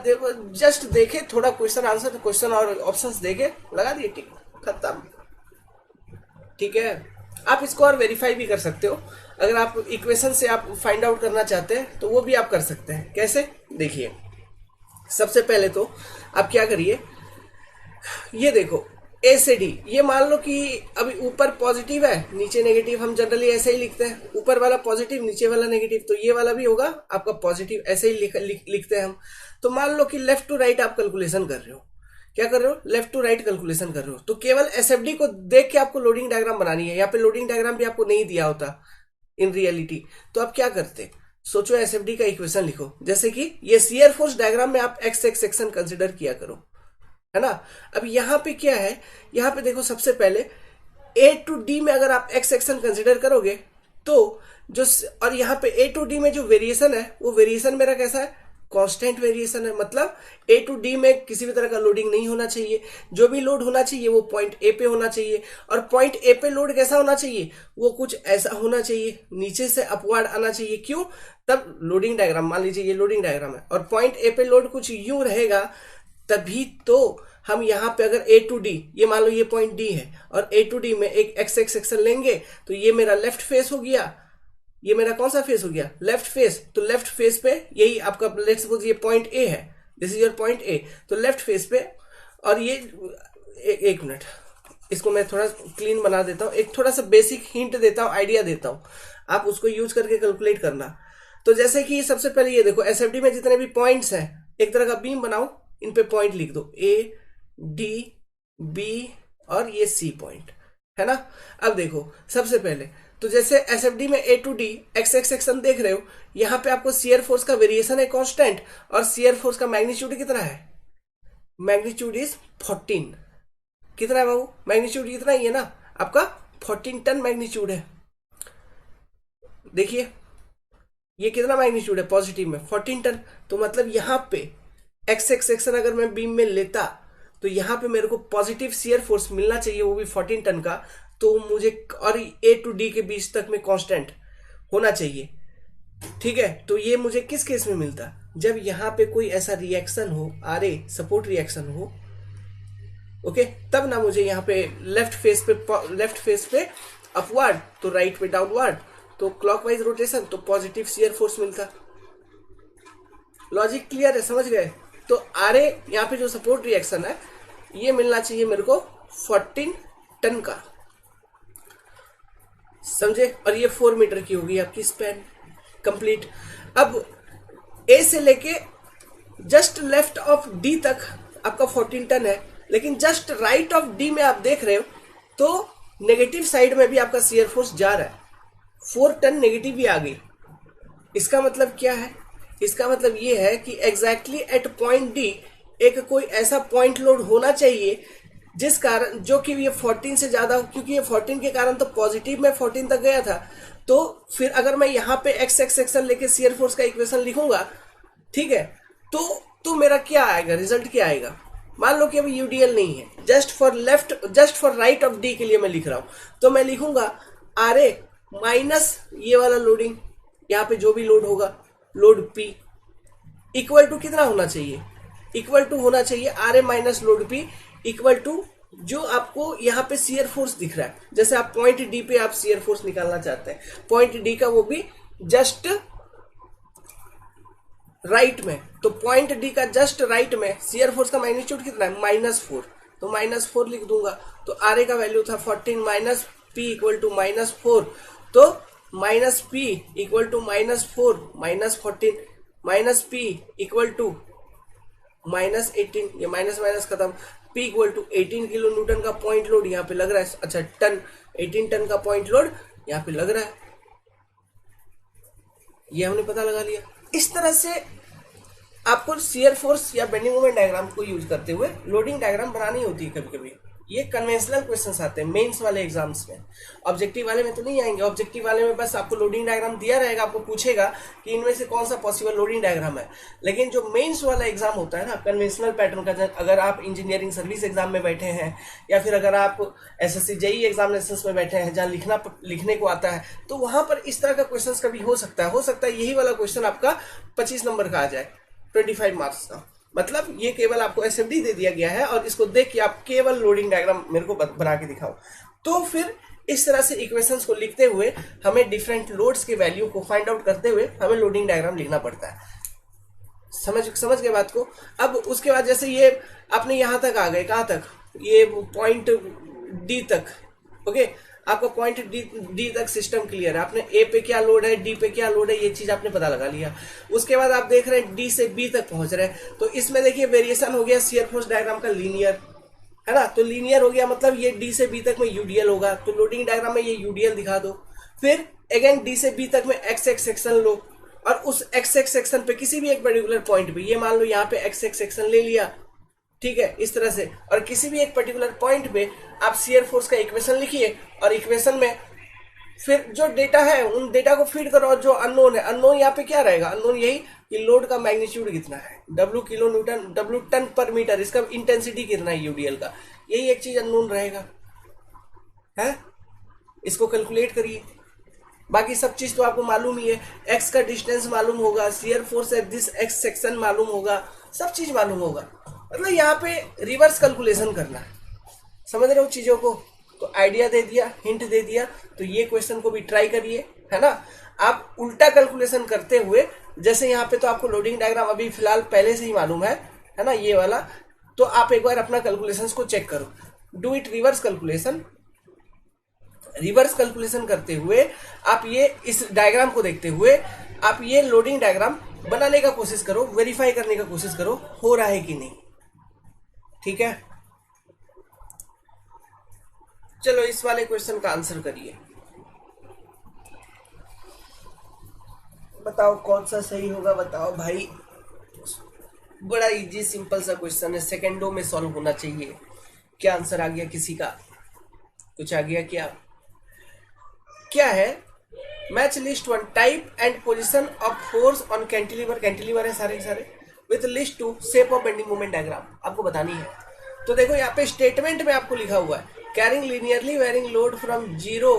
जस्ट देखे थोड़ा क्वेश्चन आंसर, क्वेश्चन और ऑप्शंस देखे लगा दिए, टिक, खत्म। ठीक है, आप इसको और वेरीफाई भी कर सकते हो। अगर आप इक्वेशन से आप फाइंड आउट करना चाहते हैं तो वो भी आप कर सकते हैं। कैसे, देखिए, सबसे पहले तो आप क्या करिए, ये देखो ए से डी, ये मान लो कि अभी ऊपर पॉजिटिव है, नीचे नेगेटिव, हम जनरली ऐसे ही लिखते हैं, ऊपर वाला पॉजिटिव, नीचे वाला नेगेटिव, तो ये वाला भी होगा आपका पॉजिटिव, ऐसे ही लिखते हैं हम। तो मान लो कि लेफ्ट टू राइट आप कैलकुलेशन कर रहे हो, क्या कर रहे हो, लेफ्ट टू राइट कैलकुलेशन कर रहे हो, तो केवल एसएफडी को देख के आपको लोडिंग डायग्राम बनानी है। यहाँ पे लोडिंग डायग्राम भी आपको नहीं दिया होता इन रियलिटी, तो आप क्या करते, सोचो एसएफडी का इक्वेशन लिखो, जैसे कि ये शियर फोर्स डायग्राम में आप एक्स एक्स सेक्शन कंसिडर किया करो, है ना। अब यहाँ पे क्या है, यहाँ पे देखो, सबसे पहले ए टू डी में अगर आप एक्स सेक्शन कंसिडर करोगे तो जो, और यहाँ पे ए टू डी में जो वेरिएशन है वो वेरिएशन मेरा कैसा है, कांस्टेंट वेरिएशन है। मतलब ए टू डी में किसी भी तरह का लोडिंग नहीं होना चाहिए, जो भी लोड होना चाहिए वो पॉइंट ए पे होना चाहिए, और पॉइंट ए पे लोड कैसा होना चाहिए, वो कुछ ऐसा होना चाहिए, नीचे से अपवर्ड आना चाहिए। क्यों, तब लोडिंग डायग्राम, मान लीजिए ये लोडिंग डायग्राम है और पॉइंट ए पे लोड कुछ यूं रहेगा, तभी तो हम यहाँ पे अगर ए टू डी, ये मान लो ये पॉइंट डी है और ए टू डी में एक एक्स एक्स सेक्शन लेंगे, तो ये मेरा लेफ्ट फेस हो गया, ये मेरा कौन सा फेस हो गया, लेफ्ट फेस। तो लेफ्ट फेस पे यही आपका, लेट्स सपोज ये पॉइंट ए है, this is your point A, तो लेफ्ट फेस पे, और ये एक मिनट, इसको मैं थोड़ा क्लीन बना देता हूँ, एक थोड़ा सा बेसिक हिंट देता हूँ, आइडिया देता हूँ, आप उसको यूज करके कैलकुलेट करना। तो जैसे कि सबसे पहले ये देखो, एसएफडी में जितने भी पॉइंट्स हैं, एक तरह का बीम बनाओ, इन पे पॉइंट लिख दो, ए डी बी और ये सी पॉइंट, है ना। अब देखो सबसे पहले तो जैसे एसएफडी में A to D X X section देख रहे हो, यहां पे आपको शियर फोर्स का वेरिएशन है कांस्टेंट, और शियर फोर्स का मैग्नीट्यूड कितना है, मैग्नीट्यूड इज 14। कितना है बाबू, मैग्नीट्यूड कितना ही है ना आपका, 14 टन मैग्नीट्यूड है। देखिए ये कितना मैग्नीट्यूड है पॉजिटिव में, 14 टन। तो मतलब यहां पे एक्स एक्स सेक्शन अगर मैं बीम में लेता तो यहां पे मेरे को पॉजिटिव शियर फोर्स मिलना चाहिए, वो भी 14 टन का। तो मुझे, और ए टू डी के बीच तक में कांस्टेंट होना चाहिए, ठीक है। तो ये मुझे किस केस में मिलता, जब यहां पे कोई ऐसा रिएक्शन हो, आर ए सपोर्ट रिएक्शन हो, ओके, तब ना मुझे यहाँ पे लेफ्ट फेस पे अपवर्ड, तो राइट पे डाउनवर्ड, तो क्लॉकवाइज रोटेशन, तो पॉजिटिव शियर फोर्स मिलता। लॉजिक क्लियर है, समझ गए। तो आर ए यहाँ पे जो सपोर्ट रिएक्शन है ये मिलना चाहिए मेरे को 14 टन का, समझे। और ये 4 मीटर की होगी आपकी स्पैन कंप्लीट। अब ए से लेके जस्ट लेफ्ट ऑफ डी तक आपका 14 टन है, लेकिन जस्ट राइट ऑफ डी में आप देख रहे हो तो नेगेटिव साइड में भी आपका शियर फोर्स जा रहा है, 4 टन नेगेटिव भी आ गई। इसका मतलब क्या है, इसका मतलब ये है कि एग्जैक्टली एट पॉइंट डी एक कोई ऐसा पॉइंट लोड होना चाहिए जिस कारण, जो कि ये 14 से ज्यादा हो, क्योंकि ये 14 के कारण तो पॉजिटिव में 14 तक गया था। तो फिर अगर मैं यहाँ पे एक्स एक्स सेक्शन लेके शियर फोर्स का इक्वेशन लिखूंगा, ठीक है, तो मेरा क्या आएगा, रिजल्ट क्या आएगा। मान लो कि अभी यूडीएल नहीं है, just for right of D के लिए मैं लिख रहा हूं, तो मैं लिखूंगा आर ए माइनस ये वाला लोडिंग, यहाँ पे जो भी लोड होगा, लोड पी इक्वल टू कितना होना चाहिए, इक्वल टू होना चाहिए R A minus load P, equal to जो आपको यहाँ पे शियर फोर्स दिख रहा है। जैसे आप पॉइंट डी पे आप शियर फोर्स निकालना चाहते हैं, पॉइंट डी का वो भी जस्ट राइट में, तो पॉइंट डी का जस्ट राइट में शियर फोर्स का मैग्नीट्यूड कितना है, -4, तो -4 लिख दूंगा। तो आर ए का वैल्यू था 14 माइनस पी इक्वल टू -4, तो minus P equal to -4 -14 minus P equal to -18, ये माइनस माइनस खत्म, P equal to 18 kilo newton का पॉइंट लोड यहाँ पे लग रहा है, अच्छा टन, 18 टन का पॉइंट लोड यहाँ पे लग रहा है, ये हमने पता लगा लिया। इस तरह से आपको शियर फोर्स या बेंडिंग मोमेंट डायग्राम को यूज करते हुए लोडिंग डायग्राम बनानी होती है कभी कभी। ये कन्वेंशनल क्वेश्चंस आते हैं मेंस वाले एग्जाम्स में, ऑब्जेक्टिव वाले में तो नहीं आएंगे। ऑब्जेक्टिव वाले में बस आपको लोडिंग डायग्राम दिया रहेगा, आपको पूछेगा कि इनमें से कौन सा पॉसिबल लोडिंग डायग्राम है। लेकिन जो मेंस वाला एग्जाम होता है ना कन्वेंशनल पैटर्न का, अगर आप इंजीनियरिंग सर्विस एग्जाम में बैठे हैं या फिर अगर आप एसएससी जेई एग्जामिनेशन में बैठे हैं जहाँ लिखने को आता है, तो वहां पर इस तरह का क्वेश्चन कभी हो सकता है यही वाला क्वेश्चन आपका 25 नंबर का आ जाए, 25 मार्क्स का। मतलब ये केवल आपको एसएफडी दे दिया गया है और इसको देख के आप केवल लोडिंग डायग्राम मेरे को बना के दिखाओ। तो फिर इस तरह से इक्वेशंस को लिखते हुए हमें डिफरेंट लोड्स के वैल्यू को फाइंड आउट करते हुए हमें लोडिंग डायग्राम लिखना पड़ता है। समझ गए बात को। अब उसके बाद जैसे ये अपने यहां तक आ गए, कहां तक, ये पॉइंट डी तक, ओके, आपका पॉइंट डी तक सिस्टम क्लियर है। आपने ए पे क्या लोड है, डी पे क्या लोड है, ये चीज आपने पता लगा लिया। उसके बाद आप देख रहे हैं डी से बी तक पहुंच रहे हैं, तो इसमें देखिए वेरिएशन हो गया शियर फोर्स डायग्राम का लीनियर, है ना। तो लीनियर हो गया मतलब ये डी से बी तक में यूडीएल होगा, तो लोडिंग डायग्राम में ये यूडीएल दिखा दो। फिर अगेन डी से बी तक में एक्स एक्स सेक्शन लो और उस एक्स एक्स सेक्शन पे किसी भी एक पर्टिकुलर पॉइंट पे, ये मान लो यहाँ पे एक्स एक्स सेक्शन ले लिया, ठीक है, इस तरह से। और किसी भी एक पर्टिकुलर पॉइंट पे आप शियर फोर्स का इक्वेशन लिखिए और इक्वेशन में फिर जो डेटा है उन डेटा को फीड करो। और जो अननोन है, अननोन यहाँ पे क्या रहेगा, अननोन यही कि लोड का मैग्नीट्यूड कितना है, W kilo newton, W ton per metre, इसका इंटेंसिटी कितना है यूडीएल का, यही एक चीज अननोन रहेगा, है। इसको कैलकुलेट करिए। बाकी सब चीज तो आपको मालूम ही है, एक्स का डिस्टेंस मालूम होगा, shear force at this x section मालूम होगा, सब चीज मालूम होगा। मतलब यहाँ पे रिवर्स कैलकुलेशन करना है, समझ रहे हो चीजों को। तो आइडिया दे दिया, हिंट दे दिया, तो ये क्वेश्चन को भी ट्राई करिए, है ना। आप उल्टा कैलकुलेशन करते हुए, जैसे यहाँ पे तो आपको लोडिंग डायग्राम अभी फिलहाल पहले से ही मालूम है ना, ये वाला। तो आप एक बार अपना कैलकुलेशंस को चेक करो, do it reverse calculation. Reverse calculation करते हुए आप ये इस डायग्राम को देखते हुए आप ये लोडिंग डायग्राम बनाने का कोशिश करो, वेरीफाई करने का कोशिश करो हो रहा है कि नहीं, ठीक है। चलो इस वाले क्वेश्चन का आंसर करिए, बताओ कौन सा सही होगा, बताओ भाई। बड़ा इजी सिंपल सा क्वेश्चन है, सेकंडों में सॉल्व होना चाहिए। क्या आंसर आ गया किसी का, कुछ आ गया क्या? क्या है? Match list one type and position of force on cantilever, cantilever है सारे सारे, with list two shape of bending moment diagram आपको बतानी है। तो देखो यहाँ पे स्टेटमेंट में आपको लिखा हुआ है carrying linearly varying load from zero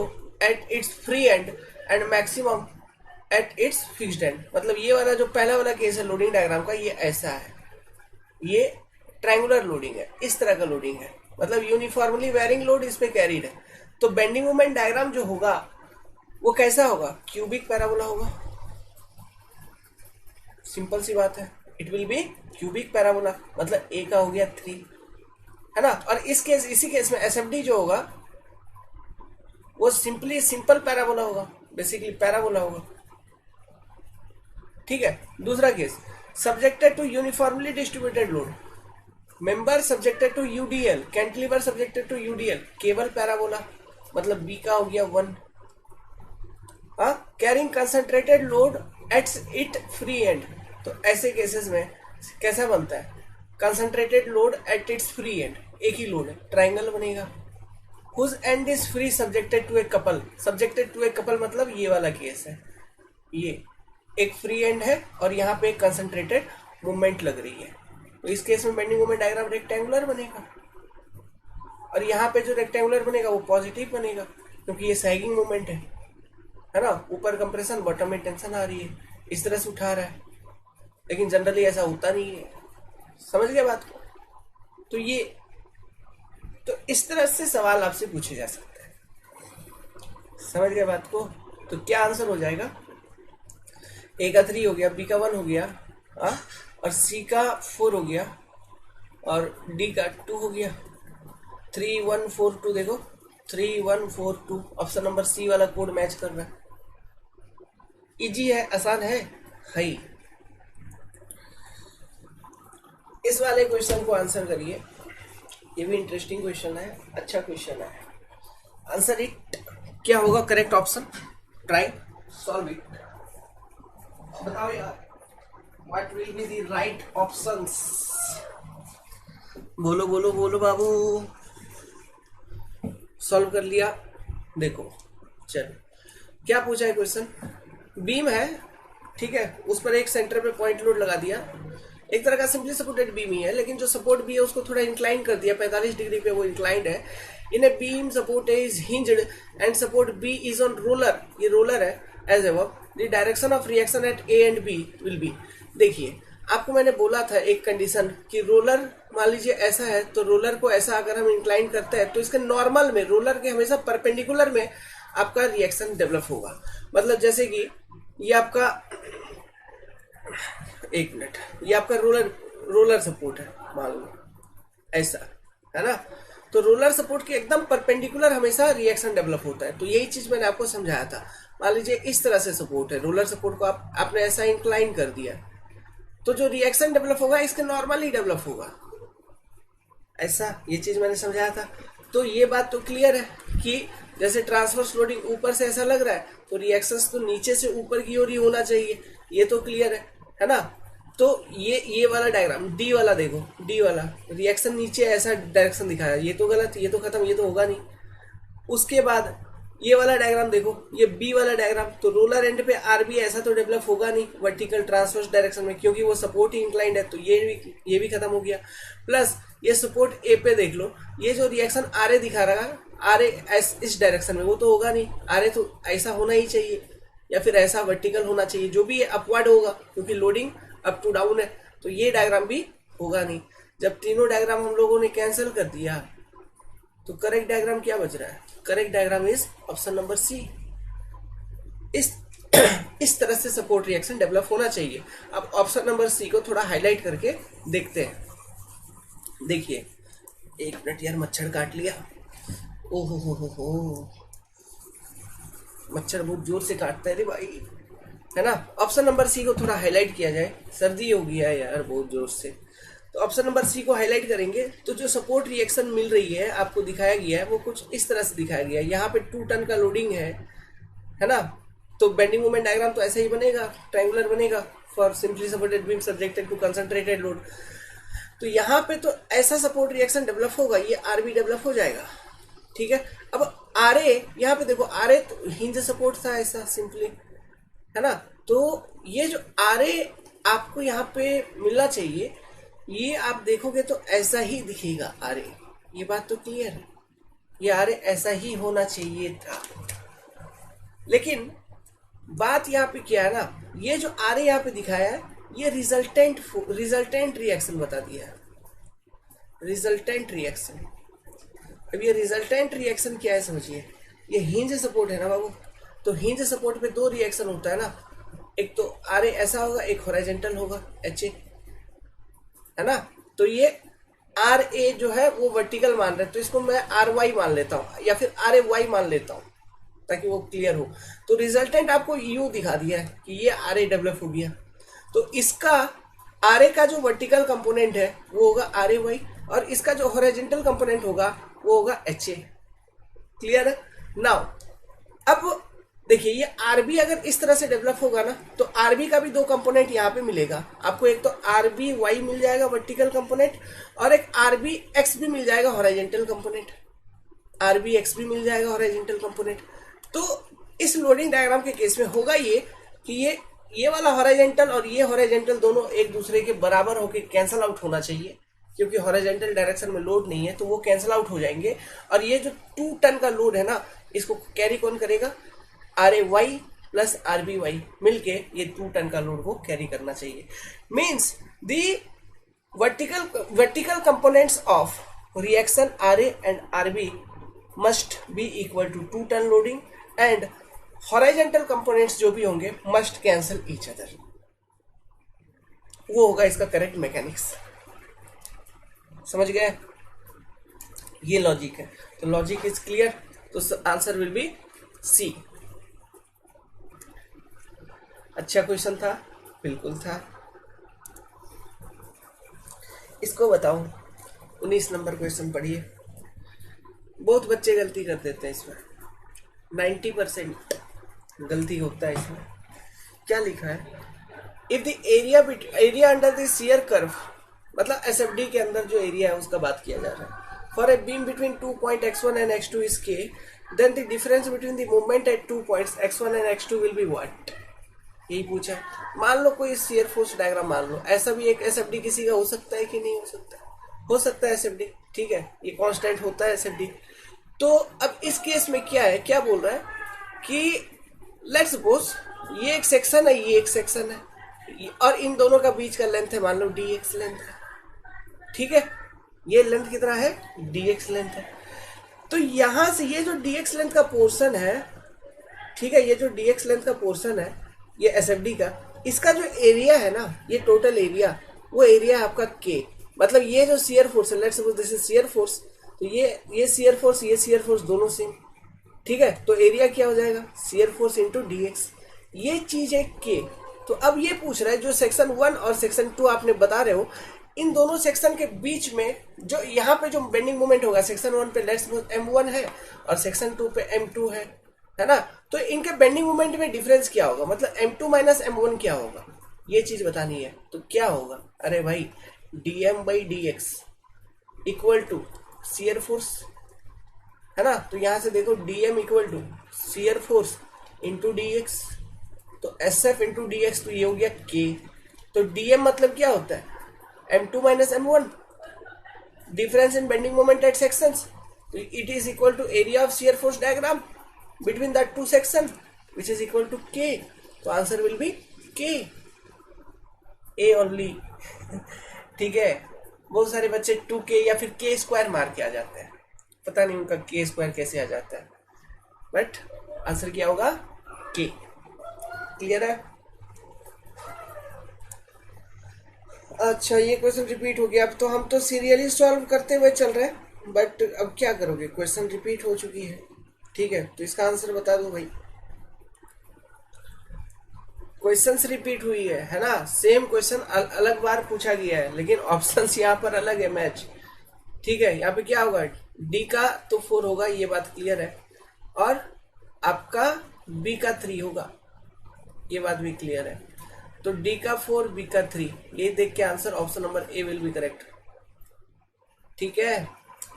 at its free end and maximum at its fixed end. मतलब ये वाला जो पहला वाला केस है लोडिंग डायग्राम का, ये ऐसा है, ये ट्रायंगुलर लोडिंग है, इस तरह का लोडिंग है, मतलब यूनिफॉर्मली वेरिंग लोड इस पे कैरिड है। तो बेंडिंग मोमेंट डायग्राम जो होगा वो कैसा होगा, क्यूबिक पैराबोला होगा, सिंपल सी बात है, it will be cubic parabola. मतलब ए का हो गया 3, है ना। और इसी केस में एसएफडी जो होगा वो सिंपल पैराबोला होगा, बेसिकली पैराबोला होगा, ठीक है। दूसरा case subjected to uniformly distributed load, member subjected to UDL, cantilever subjected to UDL, केवल पैराबोला, मतलब बी का हो गया 1। Carrying concentrated load at it free end, तो ऐसे केसेस में कैसा बनता है, concentrated load at its free end, एक ही लोड है, ट्राइंगल बनेगा। Whose end is free subjected to a couple, subjected to a couple मतलब ये वाला केस है, ये एक फ्री एंड है और यहाँ पे एक कंसंट्रेटेड मूवमेंट लग रही है। तो इस केस में बेंडिंग मोमेंट डायग्राम रेक्टेंगुलर बनेगा, और यहाँ पे जो रेक्टेंगुलर बनेगा वो पॉजिटिव बनेगा क्योंकि ये सैगिंग मूवमेंट है ना, ऊपर कंप्रेशन बॉटम में टेंशन आ रही है, इस तरह से उठा रहा है, लेकिन जनरली ऐसा होता नहीं है, समझ गए बात को। तो इस तरह से सवाल आपसे पूछे जा सकते हैं, समझ गए बात को। तो क्या आंसर हो जाएगा, ए का 3 हो गया, बी का 1 हो गया, और सी का 4 हो गया, और डी का 2 हो गया। 3 1 4 2, देखो 3 1 4 2, ऑप्शन नंबर सी वाला कोड मैच कर रहा है। इजी है, आसान है ही। इस वाले क्वेश्चन को आंसर करिए, ये भी इंटरेस्टिंग क्वेश्चन है, अच्छा क्वेश्चन है। आंसर इट क्या होगा, correct option, try solve it, बताओ यार। What will be the right options? बोलो बोलो बोलो बाबू। सॉल्व कर लिया। देखो चलो क्या पूछा है क्वेश्चन। बीम है, ठीक है, उस पर एक सेंटर पे पॉइंट लोड लगा दिया। एक तरह का सिंपली सपोर्टेड बीम ही है, लेकिन जो सपोर्ट भी है उसको थोड़ा इंक्लाइन कर दिया, 45 डिग्री पे वो इंक्लाइंड है। In a beam support is hinged and support B is on roller, ये रोलर है as ever. The direction of reaction at A and B will be. देखिए आपको मैंने बोला था एक कंडीशन कि रोलर मान लीजिए ऐसा है, तो रोलर को ऐसा अगर हम इंक्लाइन करते हैं तो इसके नॉर्मल में, रोलर के हमेशा परपेंडिकुलर में आपका रिएक्शन डेवलप होगा। मतलब जैसे कि ये आपका, एक मिनट, ये आपका रोलर सपोर्ट है मान लो ऐसा, है ना। तो रोलर सपोर्ट के एकदम परपेंडिकुलर हमेशा रिएक्शन डेवलप होता है। तो यही चीज मैंने आपको समझाया था। मान लीजिए इस तरह से सपोर्ट है, रोलर सपोर्ट को आपने ऐसा इंक्लाइन कर दिया, तो जो रिएक्शन डेवलप होगा इसके नॉर्मली डेवलप होगा ऐसा, ये चीज मैंने समझाया था। तो ये बात तो क्लियर है कि जैसे ट्रांसवर्स लोडिंग ऊपर से ऐसा लग रहा है, तो रिएक्शंस तो नीचे से ऊपर की ओर ही होना चाहिए, ये तो क्लियर है ना। तो ये वाला डायग्राम डी वाला देखो, डी वाला रिएक्शन नीचे ऐसा डायरेक्शन दिखाया, ये तो गलत, ये तो खत्म, ये तो होगा नहीं। उसके बाद ये वाला डायग्राम देखो, ये बी वाला डायग्राम, तो रोलर एंड पे आर बी ऐसा तो डेवलप होगा नहीं वर्टिकल ट्रांसवर्स डायरेक्शन में, क्योंकि वो सपोर्ट ही इंक्लाइंड है, तो ये भी खत्म हो गया। प्लस ये सपोर्ट ए पे देख लो, ये जो रिएक्शन आर ए दिखा रहा है, आर ए इस डायरेक्शन में, वो तो होगा नहीं। आर ए तो ऐसा होना ही चाहिए या फिर ऐसा वर्टिकल होना चाहिए, जो भी अपवर्ड होगा, क्योंकि लोडिंग अप टू डाउन है, तो ये डायग्राम भी होगा नहीं। जब तीनों डायग्राम हम लोगों ने कैंसिल कर दिया, तो करेक्ट डायग्राम क्या बच रहा है? Correct diagram is option number C. इस तरह से सपोर्ट रिएक्शन डेवलप होना चाहिए। अब ऑप्शन नंबर सी को थोड़ा हाईलाइट करके देखते हैं। देखिए, एक मिनट यार, मच्छर काट लिया। ओहो हो, मच्छर बहुत जोर से काटता है रे भाई, है ना। ऑप्शन नंबर सी को थोड़ा हाईलाइट किया जाए, सर्दी हो गया है यार बहुत जोर से। तो ऑप्शन नंबर सी को हाईलाइट करेंगे, तो जो सपोर्ट रिएक्शन मिल रही है आपको दिखाया गया है, वो कुछ इस तरह से दिखाया गया है। यहाँ पे 2 टन का लोडिंग है ना। तो बेंडिंग मोमेंट डायग्राम तो ऐसा ही बनेगा, ट्रायंगुलर बनेगा, for simply supported beam subjected to concentrated load. तो यहाँ पे तो ऐसा सपोर्ट रिएक्शन डेवलप होगा, ये आर बी डेवलप हो जाएगा, ठीक है। अब आर ए, यहाँ पे देखो आर ए तो हिंज सपोर्ट था ऐसा सिंपली, है ना। तो ये जो आर ए आपको यहाँ पे मिलना चाहिए, ये आप देखोगे तो ऐसा ही दिखेगा आर ए, ये बात तो क्लियर है। ये आर ए ऐसा ही होना चाहिए था, लेकिन बात यहाँ पे क्या है ना, ये जो आर ए यहाँ पे दिखाया है, ये रिजल्टेंट रिएक्शन बता दिया है, रिजल्टेंट रिएक्शन। अब ये रिजल्टेंट रिएक्शन क्या है समझिए, ये हिंज सपोर्ट है ना बाबू, तो हिंज सपोर्ट पे 2 रिएक्शन होता है ना, एक तो आर ए ऐसा होगा, एक हॉरिजॉन्टल होगा एच ए, है ना। तो ये आर ए जो है वो वर्टिकल मान रहे हैं, तो इसको मैं आर वाई मान लेता हूँ या फिर आर ए वाई मान लेता हूँ ताकि वो क्लियर हो। तो रिजल्टेंट आपको यू दिखा दिया है कि ये आर ए डेवलप हो गया, तो इसका आर ए का जो वर्टिकल कंपोनेंट है वो होगा आर ए वाई, और इसका जो हॉरिजॉन्टल कंपोनेंट होगा वो होगा एच ए। क्लियर है। नाउ अब देखिए, ये आरबी अगर इस तरह से डेवलप होगा ना, तो आरबी का भी 2 कंपोनेंट यहाँ पे मिलेगा आपको, एक तो आरबी वाई मिल जाएगा वर्टिकल कंपोनेंट, और एक आरबी एक्स भी मिल जाएगा हॉरिजॉन्टल कंपोनेंट, आरबी एक्स भी मिल जाएगा हॉरिजॉन्टल कंपोनेंट। तो इस लोडिंग डायग्राम के केस में होगा ये कि ये वाला हॉरिजॉन्टल और ये हॉरिजॉन्टल दोनों एक दूसरे के बराबर होकर कैंसल आउट होना चाहिए, क्योंकि हॉरिजॉन्टल डायरेक्शन में लोड नहीं है, तो वो कैंसल आउट हो जाएंगे। और ये जो 2 टन का लोड है ना, इसको कैरी कौन करेगा? R A Y plus R B Y मिलके ये 2 टन का लोड को कैरी करना चाहिए। Means the vertical components of reaction R A and R B must be equal to 2 ton loading, and horizontal components जो भी होंगे मस्ट कैंसल ईच अदर। वो होगा इसका करेक्ट मैकेनिक्स। समझ गए? ये लॉजिक है। तो लॉजिक इज क्लियर, तो आंसर विल बी सी। अच्छा क्वेश्चन था, बिल्कुल था। इसको बताओ, 19 नंबर क्वेश्चन पढ़िए। बहुत बच्चे गलती कर देते हैं इसमें, 90% गलती होता है इसमें। क्या लिखा है? If the area under the shear curve, मतलब एसएफडी के अंदर जो एरिया है उसका बात किया जा रहा है, for a beam between 2 point x1 and x2 is k, then the difference between the movement at 2 points x1 and x2 will be what. यही पूछा है। मान लो कोई शियर फोर्स डायग्राम मान लो, ऐसा भी एक एसएफडी किसी का हो सकता है कि नहीं हो सकता? हो सकता है एसएफडी, ठीक है, ये कांस्टेंट होता है एसएफडी। तो अब इस केस में क्या है, क्या बोल रहा है कि लेट्स सपोज ये एक सेक्शन है, ये एक सेक्शन है, और इन दोनों का बीच का लेंथ है मान लो dx लेंथ है, ठीक है, ये लेंथ कितना है, dx लेंथ है। तो यहां से ये जो dx लेंथ का पोर्शन है, ठीक है, ये जो dx लेंथ का पोर्शन है ये एसएफडी का, इसका जो एरिया है ना, ये टोटल एरिया, वो एरिया है आपका k। मतलब ये जो शियर फोर्स है, let's suppose this is shear force, तो ये शियर फोर्स, ये शियर फोर्स दोनों सेम, ठीक है, तो एरिया क्या हो जाएगा, शियर फोर्स इंटू dx, ये चीज है k। तो अब ये पूछ रहा है जो सेक्शन 1 और सेक्शन 2 आपने बता रहे हो, इन दोनों सेक्शन के बीच में जो यहाँ पे जो बेंडिंग मोमेंट होगा, सेक्शन 1 पे लेट्स सपोज m1 है और सेक्शन 2 पे m2 है ना, तो इनके बेंडिंग मोमेंट में डिफरेंस क्या होगा, मतलब m2 माइनस m1 क्या होगा, ये चीज बतानी है। तो क्या होगा, अरे भाई dm by dx equal to shear force, है ना, तो यहां से देखो dm equal to shear force into dx, तो sf इंटू dx, तो ये हो गया k। तो dm मतलब क्या होता है, m2 minus m1, difference in bending moment at sections, तो it is equal to area of shear force diagram between that two section which is equal to k। तो answer will be k, a only. ठीक है, बहुत सारे बच्चे 2k या फिर k स्क्वायर मार के आ जाते हैं, पता नहीं उनका k स्क्वायर कैसे आ जाता है, बट आंसर क्या होगा, k। क्लियर है? अच्छा, ये क्वेश्चन रिपीट हो गया। अब तो हम तो सीरियली सॉल्व करते हुए चल रहे हैं, बट अब क्या करोगे, क्वेश्चन रिपीट हो चुकी है, ठीक है, तो इसका आंसर बता दो भाई। क्वेश्चंस रिपीट हुई है ना, सेम क्वेश्चन अलग बार पूछा गया है, लेकिन ऑप्शंस यहाँ पर अलग है, मैच, ठीक है। यहाँ पे क्या होगा, डी का तो 4 होगा, ये बात क्लियर है, और आपका बी का 3 होगा, ये बात भी क्लियर है। तो डी का 4, बी का 3, ये देख के answer option number A will be correct, ठीक है।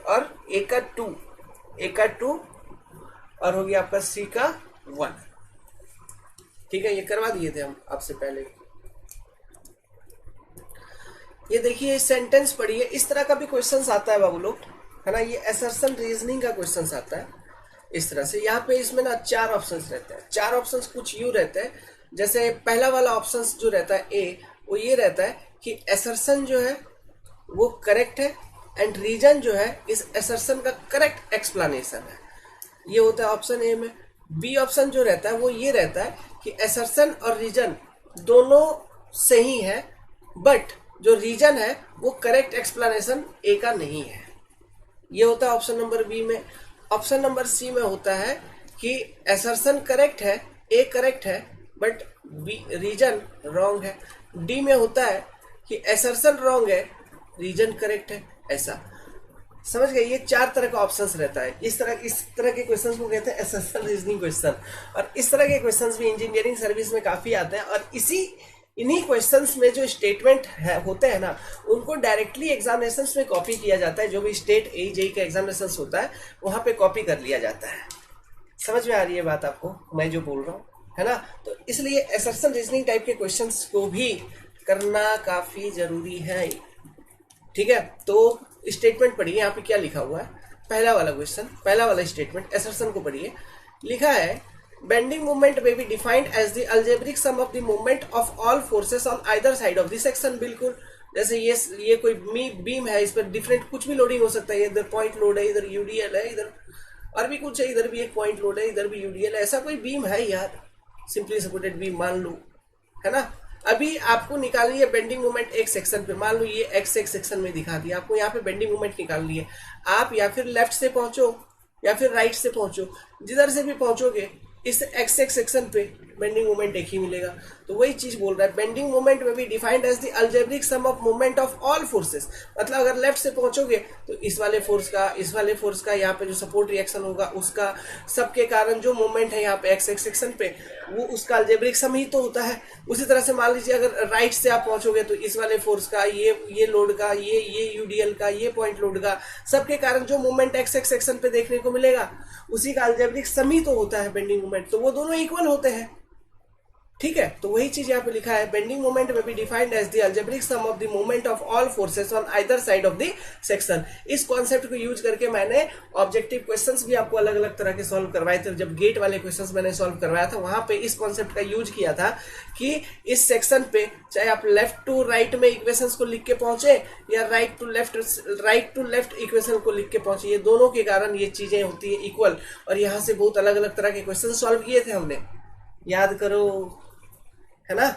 और ए का 2 और हो गया आपका सी का 1, ठीक है, ये करवा दिए थे हम आपसे पहले। ये देखिए सेंटेंस पढ़िए, इस तरह का भी क्वेश्चंस आता है बाबू लोग, है ना, ये असर्शन रीजनिंग का क्वेश्चंस आता है इस तरह से। यहाँ पे इसमें ना 4 ऑप्शंस रहते हैं, 4 ऑप्शंस कुछ यूं रहते हैं, जैसे पहला वाला ऑप्शंस जो रहता है ए, वो ये रहता है कि असर्शन जो है वो करेक्ट है एंड रीजन जो है इस असर्शन का करेक्ट एक्सप्लेनेशन है, ये होता है ऑप्शन ए में। बी ऑप्शन जो रहता है वो ये रहता है कि असर्शन और रीजन दोनों सही है, बट जो रीजन है वो करेक्ट एक्सप्लेनेशन ए का नहीं है, ये होता है ऑप्शन नंबर बी में। ऑप्शन नंबर सी में होता है कि असर्शन करेक्ट है, ए करेक्ट है, बट बी रीजन रॉन्ग है। डी में होता है कि असर्शन रॉन्ग है, रीजन करेक्ट है, ऐसा। समझ गए, ये 4 तरह का ऑप्शंस रहता है। इस तरह के क्वेश्चंस को कहते हैं असर्शन रीजनिंग क्वेश्चन, और इस तरह के क्वेश्चंस भी इंजीनियरिंग सर्विस में काफी आते हैं। और इन्हीं क्वेश्चंस में जो स्टेटमेंट होते हैं ना, उनको डायरेक्टली एग्जामिनेशंस में कॉपी किया जाता है, जो भी स्टेट AJE का एग्जामिनेशंस होता है वहां पे कॉपी कर लिया जाता है। समझ में आ रही है बात आपको, मैं जो बोल रहा हूँ, है ना। तो इसलिए असर्शन रीजनिंग टाइप के क्वेश्चंस को भी करना काफी जरूरी है, ठीक है। तो स्टेटमेंट पढ़िए, यहाँ पे क्या लिखा हुआ है, पहला वाला क्वेश्चन, पहला वाला स्टेटमेंट, असर्शन को पढ़िए। लिखा है bending movement may be defined as the algebraic sum of the movement of all forces on either side of the section। बिल्कुल जैसे ये कोई बीम है, इस पर डिफरेंट कुछ भी लोडिंग हो सकता है, इधर पॉइंट लोड है, इधर यूडीएल है, इधर और भी कुछ है, इधर भी एक पॉइंट लोड है, इधर भी यूडीएल है, ऐसा कोई बीम है यार, सिंपली सपोर्टेड बीम मान लो, है ना। अभी आपको निकालनी है बेंडिंग मोमेंट एक सेक्शन पे, मान लो ये एक्स एक सेक्शन में दिखा दिया आपको, यहाँ पे बेंडिंग मोमेंट निकालनी है। आप या फिर लेफ्ट से पहुंचो या फिर राइट से पहुंचो, जिधर से भी पहुंचोगे इस एक्स एक सेक्शन पे बेंडिंग मोमेंट एक ही मिलेगा। तो वही चीज बोल रहा है, bending moment may be defined as the algebraic sum of moment of all forces. मतलब अगर लेफ्ट से पहुंचोगे तो इस वाले फोर्स का यहाँ पे जो सपोर्ट रिएक्शन होगा उसका, सबके कारण जो मोमेंट है यहाँ पे एक्स एक्स सेक्शन पे, वो उसका अलजेब्रिक सम ही तो होता है। उसी तरह से मान लीजिए अगर राइट से आप पहुंचोगे तो इस वाले फोर्स का, ये लोड का, ये यूडीएल का, ये पॉइंट लोड का, सबके कारण जो मोमेंट एक्स एक्स सेक्शन पे देखने को मिलेगा उसी का अलजेब्रिक सम ही तो होता है बेंडिंग मोमेंट। तो वो दोनों इक्वल होते हैं, ठीक है। तो वही चीज यहाँ पे लिखा है, bending moment may be defined as the algebraic sum of the moment of all forces on either side of the section. इस कॉन्सेप्ट को यूज करके मैंने ऑब्जेक्टिव क्वेश्चंस भी आपको अलग अलग तरह के सॉल्व करवाए थे। जब गेट वाले क्वेश्चंस मैंने सॉल्व करवाया था वहां पे इस कॉन्सेप्ट का यूज किया था कि इस सेक्शन पे चाहे आप लेफ्ट टू राइट में इक्वेशंस को लिख के पहुंचे या राइट टू लेफ्ट इक्वेशन को लिख के पहुंचे, ये दोनों के कारण ये चीजें होती है इक्वल। और यहाँ से बहुत अलग अलग तरह के क्वेश्चन सॉल्व किए थे हमने, याद करो, है ना।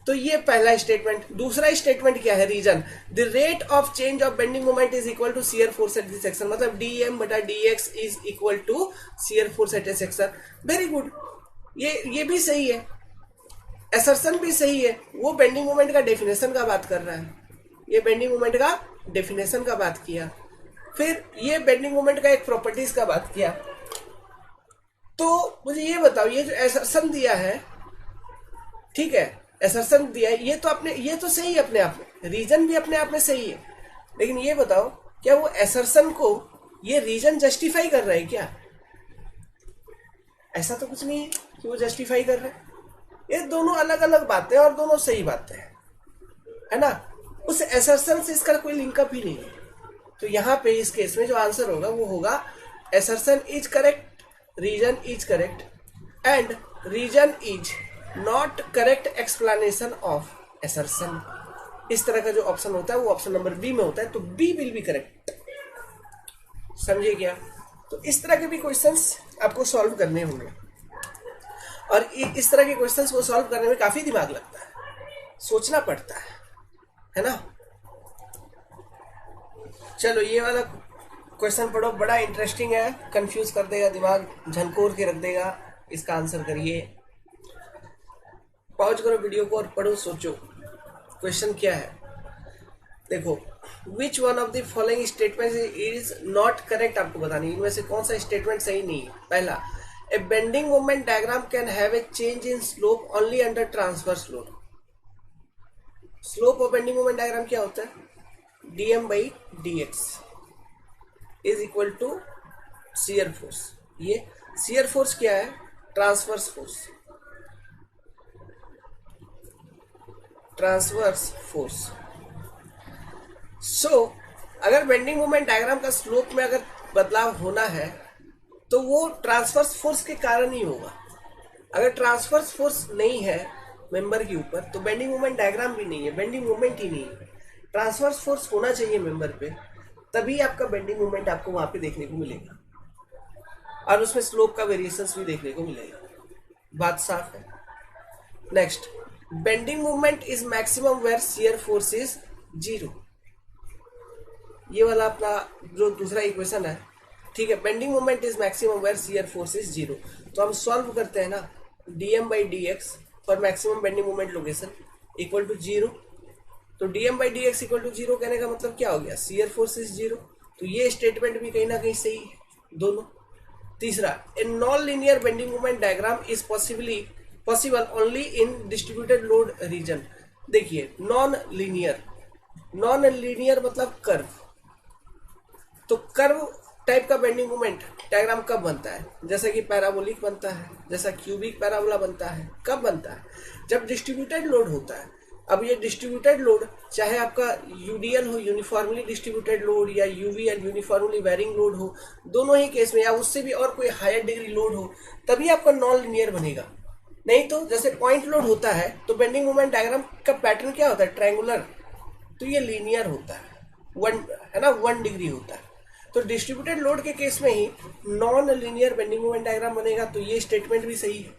तो ये पहला स्टेटमेंट। दूसरा स्टेटमेंट क्या है, reason, the rate of change of bending moment is equal to shear force at the section. मतलब डीएम बटा DX is equal to shear force at a section. Very good, ये भी सही है, असर्शन भी सही है। वो बेंडिंग मोमेंट का डेफिनेशन का बात कर रहा है, ये बेंडिंग मोमेंट का डेफिनेशन का बात किया, फिर ये बेंडिंग मोमेंट का एक प्रॉपर्टीज का बात किया। तो मुझे ये बताओ, ये जो असर्शन दिया है, ठीक है, असर्शन दिया है, ये तो सही है अपने आप में, रीजन भी अपने आप में सही है। लेकिन ये बताओ क्या वो असर्शन को ये रीजन जस्टिफाई कर रहा है क्या? ऐसा तो कुछ नहीं है कि वो जस्टिफाई कर रहे हैं। ये दोनों अलग अलग बातें और दोनों सही बातें हैं, है ना। उस असर्शन से इसका कोई लिंकअप ही नहीं है। तो यहाँ पे इस केस में जो आंसर होगा वो होगा assertion is correct, reason is correct and reason is not correct explanation of assertion. इस तरह का जो ऑप्शन होता है वो ऑप्शन नंबर बी में होता है। तो बी विल बी करेक्ट, समझिए क्या। तो इस तरह के भी क्वेश्चंस आपको सॉल्व करने होंगे और इस तरह के क्वेश्चंस को सॉल्व करने में काफी दिमाग लगता है, सोचना पड़ता है ना। चलो ये वाला क्वेश्चन पढ़ो, बड़ा इंटरेस्टिंग है, कंफ्यूज कर देगा, दिमाग झनकोर के रख देगा। इसका आंसर करिए, पॉज करो वीडियो को और पढ़ो, सोचो क्वेश्चन क्या है। देखो, विच one of the following statement is not correct, आपको बतानी इनमें से कौन सा स्टेटमेंट सही नहीं है। पहला, a bending moment diagram can have a change in slope only under transverse load. Slope of bending moment diagram क्या होता है, dm by dx is equal to shear force. ये शियर फोर्स क्या है, transverse force, transverse force. So अगर बेंडिंग मोमेंट डायग्राम का स्लोप में अगर बदलाव होना है तो वो ट्रांसवर्स फोर्स के कारण ही होगा। अगर ट्रांसवर्स फोर्स नहीं है मेंबर के ऊपर तो बेंडिंग मोमेंट डायग्राम भी नहीं है, बेंडिंग मोमेंट ही नहीं है। ट्रांसवर्स फोर्स होना चाहिए मेंबर पे, तभी आपका बेंडिंग मोमेंट आपको वहां पे देखने को मिलेगा और उसमें स्लोप का वेरिएशंस भी देखने को मिलेगा। बात साफ है। Next, bending moment is maximum where shear force is 0। ये वाला अपना जो दूसरा इक्वेशन है, ठीक है, bending moment is maximum where shear force is 0। तो हम सॉल्व करते हैं ना, dm by dx for maximum bending moment location equal to 0। तो dm by dx equal to 0 कहने का मतलब क्या हो गया, शियर फोर्स इज 0। तो ये स्टेटमेंट भी कहीं ना कहीं सही है दोनों। तीसरा, a non linear bending moment diagram is possible only in distributed load region. देखिए, नॉन लीनियर मतलब कर्व। तो कर्व टाइप का बेंडिंग मोमेंट डायग्राम कब बनता है, जैसा कि पैराबोलिक बनता है, जैसा क्यूबिक पैराबोला बनता है। कब बनता है, जब डिस्ट्रीब्यूटेड लोड होता है। अब ये डिस्ट्रीब्यूटेड लोड चाहे आपका यूडीएल हो, यूनिफॉर्मली डिस्ट्रीब्यूटेड लोड, या यूवीएल यूनिफॉर्मली वेरिंग लोड हो, दोनों ही केस में, या उससे भी और कोई हायर डिग्री लोड हो, तभी आपका नॉन लीनियर बनेगा। नहीं तो जैसे पॉइंट लोड होता है तो बेंडिंग मोमेंट डायग्राम का पैटर्न क्या होता है, ट्रायंगुलर। तो ये लीनियर होता है, है ना, 1 डिग्री होता है। तो डिस्ट्रीब्यूटेड लोड के केस में ही non linear bending moment diagram बनेगा। तो ये स्टेटमेंट भी सही है।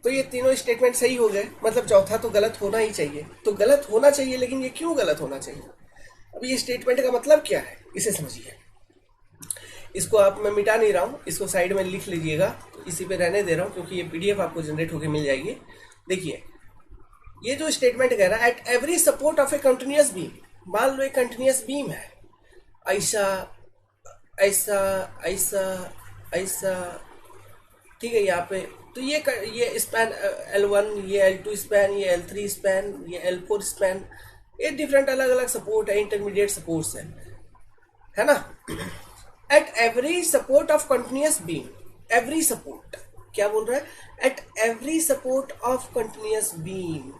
तो ये तीनों स्टेटमेंट सही हो गए, मतलब चौथा तो गलत होना ही चाहिए। तो गलत होना चाहिए, लेकिन ये क्यों गलत होना चाहिए, अब ये स्टेटमेंट का मतलब क्या है इसे समझिए। इसको आप, मैं मिटा नहीं रहा हूँ, इसको साइड में लिख लीजिएगा, तो इसी पे रहने दे रहा हूँ क्योंकि ये पीडीएफ आपको जनरेट होकर मिल जाएगी। देखिए ये जो स्टेटमेंट कह रहा है, at every support of A continuous beam, मान लो एक कंटिन्यूअस बीम है, ऐसा ऐसा ऐसा ऐसा, ठीक है, यहाँ पे तो ये स्पैन L1, ये L2 स्पैन, ये L3 स्पैन, ये L4 स्पैन, ये डिफरेंट अलग अलग सपोर्ट है, इंटरमीडिएट सपोर्ट्स है ना। At every support of continuous beam, every support क्या बोल रहा है, at every support of continuous beam,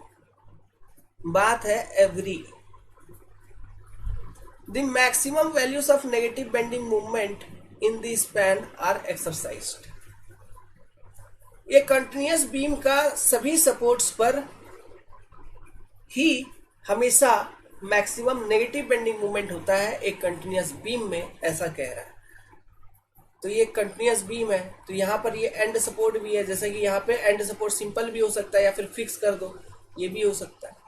बात है every, the maximum values of negative bending movement in the span are exercised. ये कंटिन्यूअस बीम का सभी सपोर्ट्स पर ही हमेशा मैक्सिमम नेगेटिव बेंडिंग मूवमेंट होता है एक कंटिन्यूअस बीम में, ऐसा कह रहा है। तो ये कंटिन्यूअस बीम है, तो यहाँ पर ये एंड सपोर्ट भी है, जैसे कि यहाँ पे एंड सपोर्ट सिंपल भी हो सकता है या फिर फिक्स कर दो, ये भी हो सकता है।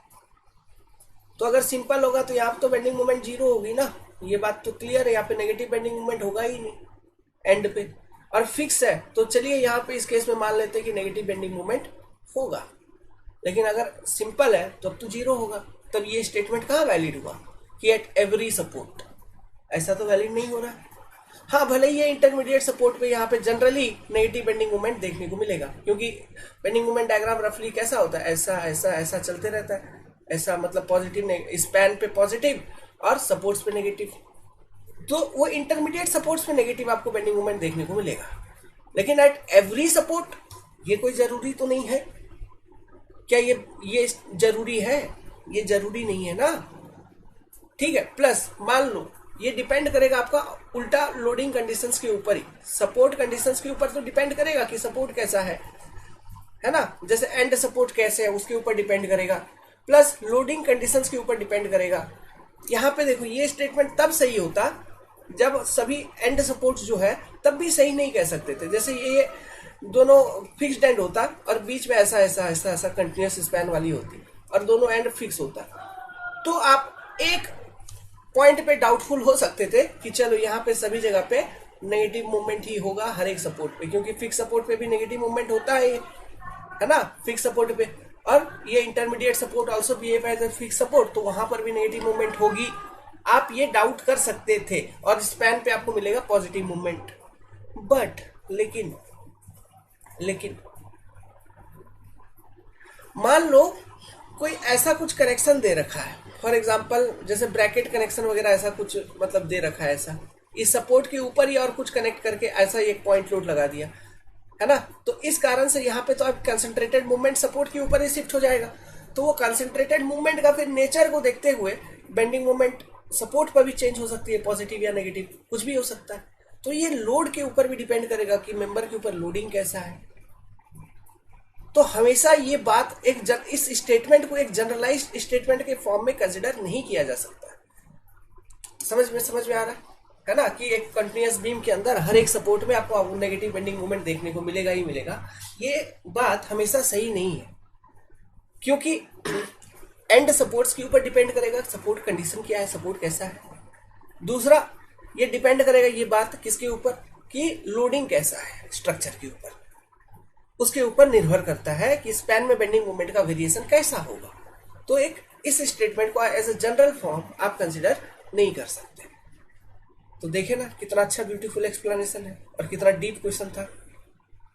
तो अगर सिंपल होगा तो यहाँ तो बेंडिंग मूवमेंट जीरो होगी ना, ये बात तो क्लियर है, यहाँ पे नेगेटिव बेंडिंग मूवमेंट होगा ही नहीं एंड पे। और फिक्स है तो चलिए यहाँ पे इस केस में मान लेते हैं कि नेगेटिव बेंडिंग मूवमेंट होगा, लेकिन अगर सिंपल है तो अब तो जीरो होगा। तब ये स्टेटमेंट कहाँ वैलिड हुआ कि एट एवरी सपोर्ट, ऐसा तो वैलिड नहीं हो रहा है। हाँ, भले ही ये इंटरमीडिएट सपोर्ट पे यहाँ पे जनरली नेगेटिव बेंडिंग मूवमेंट देखने को मिलेगा, क्योंकि बेंडिंग मूवमेंट डायग्राम रफली कैसा होता है, ऐसा ऐसा ऐसा चलते रहता है, ऐसा मतलब पॉजिटिव स्पैन पे पॉजिटिव और सपोर्ट्स पे नेगेटिव, तो वो इंटरमीडिएट सपोर्ट्स पे नेगेटिव आपको बेंडिंग मूवमेंट देखने को मिलेगा। लेकिन एट एवरी सपोर्ट ये कोई जरूरी तो नहीं है, क्या ये जरूरी है, ये जरूरी नहीं है ना, ठीक है। प्लस मान लो ये डिपेंड करेगा आपका उल्टा लोडिंग कंडीशंस के ऊपर ही, सपोर्ट कंडीशंस के ऊपर तो डिपेंड करेगा कि सपोर्ट कैसा है ना, जैसे एंड सपोर्ट कैसे है उसके ऊपर डिपेंड करेगा, प्लस लोडिंग कंडीशंस के ऊपर डिपेंड करेगा। यहाँ पे देखो ये स्टेटमेंट तब सही होता जब सभी एंड सपोर्ट जो है तब भी सही नहीं कह सकते थे, जैसे ये दोनों फिक्स्ड एंड होता और बीच में ऐसा ऐसा ऐसा ऐसा कंटिन्यूअस स्पैन वाली होती और दोनों एंड फिक्स होता, तो आप एक पॉइंट पे डाउटफुल हो सकते थे कि चलो यहाँ पे सभी जगह पे नेगेटिव मूवमेंट ही होगा हर एक सपोर्ट पे, क्योंकि फिक्स सपोर्ट पे भी नेगेटिव मूवमेंट होता है ना, फिक्स सपोर्ट पे, और ये intermediate support also behave as a fix support, तो वहां पर भी नेगेटिव मूवमेंट होगी, आप ये डाउट कर सकते थे और स्पैन पे आपको मिलेगा पॉजिटिव मूवमेंट। बट लेकिन मान लो कोई ऐसा कुछ कनेक्शन दे रखा है, फॉर एग्जांपल जैसे ब्रैकेट कनेक्शन वगैरह ऐसा कुछ मतलब दे रखा है, ऐसा इस सपोर्ट के ऊपर ही और कुछ कनेक्ट करके ऐसा ही एक पॉइंट लोड लगा दिया है ना, तो इस कारण से यहाँ पे तो अब कंसंट्रेटेड मूवमेंट सपोर्ट के ऊपर ही शिफ्ट हो जाएगा, तो वो कंसंट्रेटेड मूवमेंट का फिर नेचर को देखते हुए बेंडिंग मूवमेंट सपोर्ट पर भी चेंज हो सकती है, पॉजिटिव या नेगेटिव कुछ भी हो सकता है। तो ये लोड के ऊपर भी डिपेंड करेगा कि मेंबर के ऊपर लोडिंग कैसा है। तो हमेशा ये बात इस स्टेटमेंट को एक जनरलाइज्ड स्टेटमेंट के फॉर्म में कंसिडर नहीं किया जा सकता। समझ में आ रहा है ना, कि एक कंटिन्यूअस बीम के अंदर हर एक सपोर्ट में आपको नेगेटिव बेंडिंग मूवमेंट देखने को मिलेगा ही मिलेगा, ये बात हमेशा सही नहीं है, क्योंकि एंड सपोर्ट्स के ऊपर डिपेंड करेगा सपोर्ट कंडीशन क्या है, सपोर्ट कैसा है। दूसरा ये डिपेंड करेगा ये बात किसके ऊपर, कि लोडिंग कैसा है स्ट्रक्चर के ऊपर, उसके ऊपर निर्भर करता है कि स्पैन में बेंडिंग मूवमेंट का वेरिएशन कैसा होगा। तो एक इस स्टेटमेंट को एज ए जनरल फॉर्म आप कंसिडर नहीं कर सकते। तो देखे ना कितना अच्छा ब्यूटीफुल एक्सप्लेनेशन है और कितना डीप क्वेश्चन था,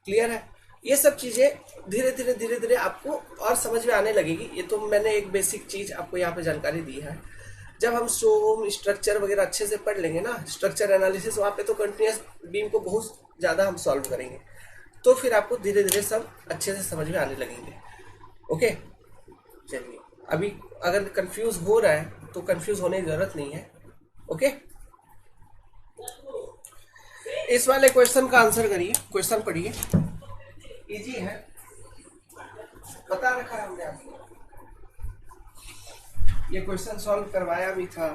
क्लियर है। ये सब चीजें धीरे धीरे आपको और समझ में आने लगेगी। ये तो मैंने एक बेसिक चीज आपको यहाँ पे जानकारी दी है। जब हम स्ट्रक्चर वगैरह अच्छे से पढ़ लेंगे ना, स्ट्रक्चर एनालिसिस, वहाँ पे तो कंटिन्यूअस बीम को बहुत ज्यादा हम सॉल्व करेंगे, तो फिर आपको धीरे धीरे सब अच्छे से समझ में आने लगेंगे। ओके, चलिए अभी अगर कंफ्यूज हो रहा है तो कंफ्यूज होने की जरूरत नहीं है। ओके, इस वाले क्वेश्चन का आंसर करिए, क्वेश्चन पढ़िए, इजी है, बता रखा है हमने आपको, ये क्वेश्चन सॉल्व करवाया भी था।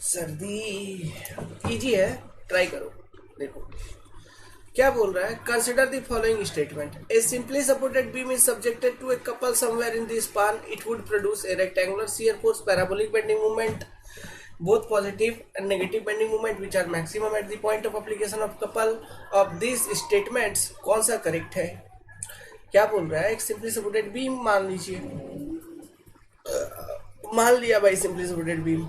सर्दी इजी है, ट्राई करो। देखो क्या बोल रहा है, consider the following statement, a simply supported beam is subjected to a couple somewhere in the span, it would produce a rectangular shear force, parabolic bending moment both positive and negative bending moment which are maximum at the point of application of couple of these statements कौन सा करेक्ट है? क्या बोल रहा है? एक सिंपली सपोर्टेड बीम मान लीजिए, मान लिया भाई सिंपली सपोर्टेड बीम,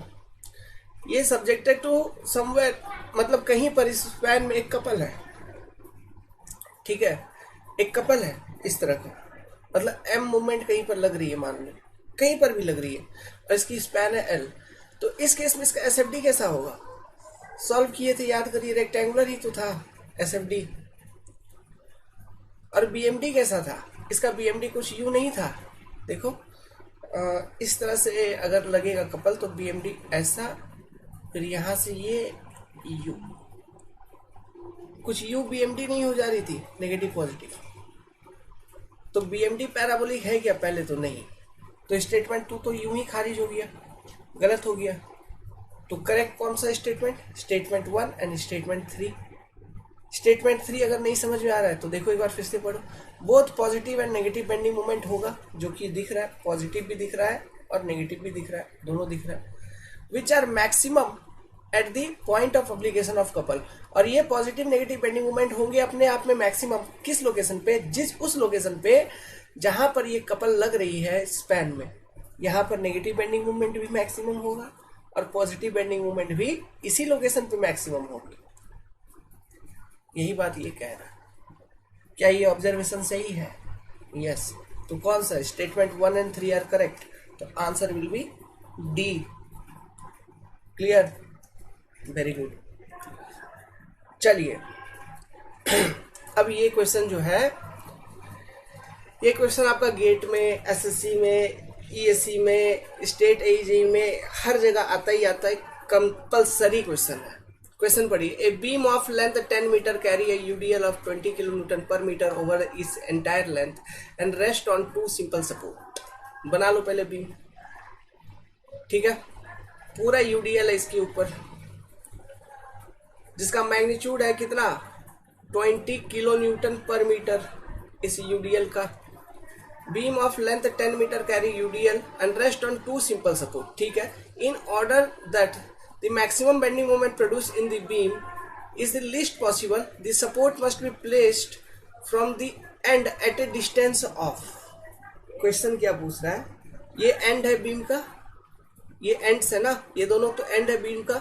ये सब्जेक्टेड टू समवेयर, मतलब कहीं पर इस स्पैन में एक कपल है, ठीक है, एक कपल है इस तरह का, मतलब एम मूवमेंट कहीं पर लग रही है, मान लो कहीं पर भी लग रही है, और इसकी स्पैन है एल, तो इस केस में इसका एस एफ डी कैसा होगा? सॉल्व किए थे, याद करिए, रेक्टेंगुलर ही तो था एस एफ डी। और बी एम डी कैसा था? इसका बी एम डी कुछ यू नहीं था, देखो इस तरह से अगर लगेगा कपल तो बी एम डी ऐसा, फिर यहाँ से ये यू, कुछ यू बी एम डी नहीं हो जा रही थी नेगेटिव पॉजिटिव, तो बी एम डी पैराबोलिक है क्या? पहले तो नहीं, तो स्टेटमेंट 2 तो यूं ही खारिज हो गया, गलत हो गया। तो करेक्ट कौन सा statement? Statement 1 and statement 3। Statement 3 अगर नहीं समझ में आ रहा है तो देखो एक बार फिर से पढ़ो। Both positive and negative bending moment होगा, जो कि दिख रहा है, पॉजिटिव भी दिख रहा है और नेगेटिव भी दिख रहा है, दोनों दिख रहा है, which are maximum at the point of application of couple. और ये पॉजिटिव नेगेटिव बेंडिंग मोमेंट होंगे अपने आप में मैक्सिमम किस लोकेशन पे? उस लोकेशन पे जहां पर ये कपल लग रही है स्पैन में, यहाँ पर नेगेटिव बेंडिंग मोमेंट भी मैक्सिमम होगा और पॉजिटिव बेंडिंग मोमेंट भी इसी लोकेशन पे मैक्सिमम होगी। यही बात ये कह रहा है। क्या ये ऑब्जर्वेशन सही है? यस। तो कौन सा? स्टेटमेंट 1 एंड 3 आर करेक्ट, तो answer will be D. Clear? Very good. चलिए अब ये क्वेश्चन जो है, ये क्वेश्चन आपका गेट में, एसएससी में, ईएससी में, स्टेट एईजी में, हर जगह आता ही आता है, कंपलसरी क्वेश्चन है। क्वेश्चन पढ़िए। A beam of length 10 metre carry a UDL of 20 kilonewton per metre over its entire length and rest on 2 simple support. बना लो पहले बीम, ठीक है, पूरा यूडीएल है इसके ऊपर, जिसका मैग्नीट्यूड है कितना? 20 किलो न्यूटन पर मीटर इस यूडीएल का। Beam of length 10 metre carry UDL and rest on 2 simple support, ठीक है। In order that the maximum bending moment produce in the beam is the least possible, the support must be placed from the end at a distance of. Question क्या पूछ रहा है? ये एंड है बीम का, ये एंड्स है ना, ये दोनों तो एंड है बीम का।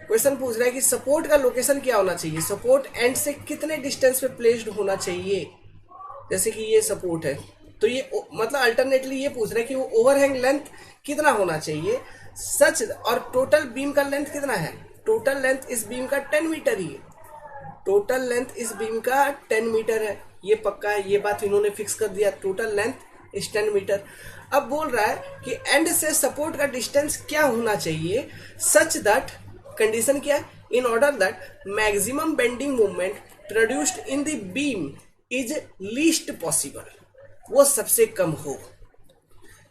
क्वेश्चन पूछ रहा है कि सपोर्ट का लोकेशन क्या होना चाहिए, सपोर्ट एंड से कितने डिस्टेंस पे प्लेस्ड होना चाहिए। जैसे कि ये सपोर्ट है, तो ये मतलब अल्टरनेटली ये पूछ रहा है कि वो ओवरहैंग लेंथ कितना होना चाहिए सच, और टोटल बीम का लेंथ कितना है? टोटल लेंथ इस बीम का 10 मीटर ही है, टोटल लेंथ इस बीम का 10 मीटर है, ये पक्का है, ये बात इन्होंने फिक्स कर दिया, टोटल लेंथ इज 10 मीटर। अब बोल रहा है कि एंड से सपोर्ट का डिस्टेंस क्या होना चाहिए सच दैट, कंडीशन क्या है? In order that maximum bending movement produced in the beam is least possible, वो सबसे कम हो।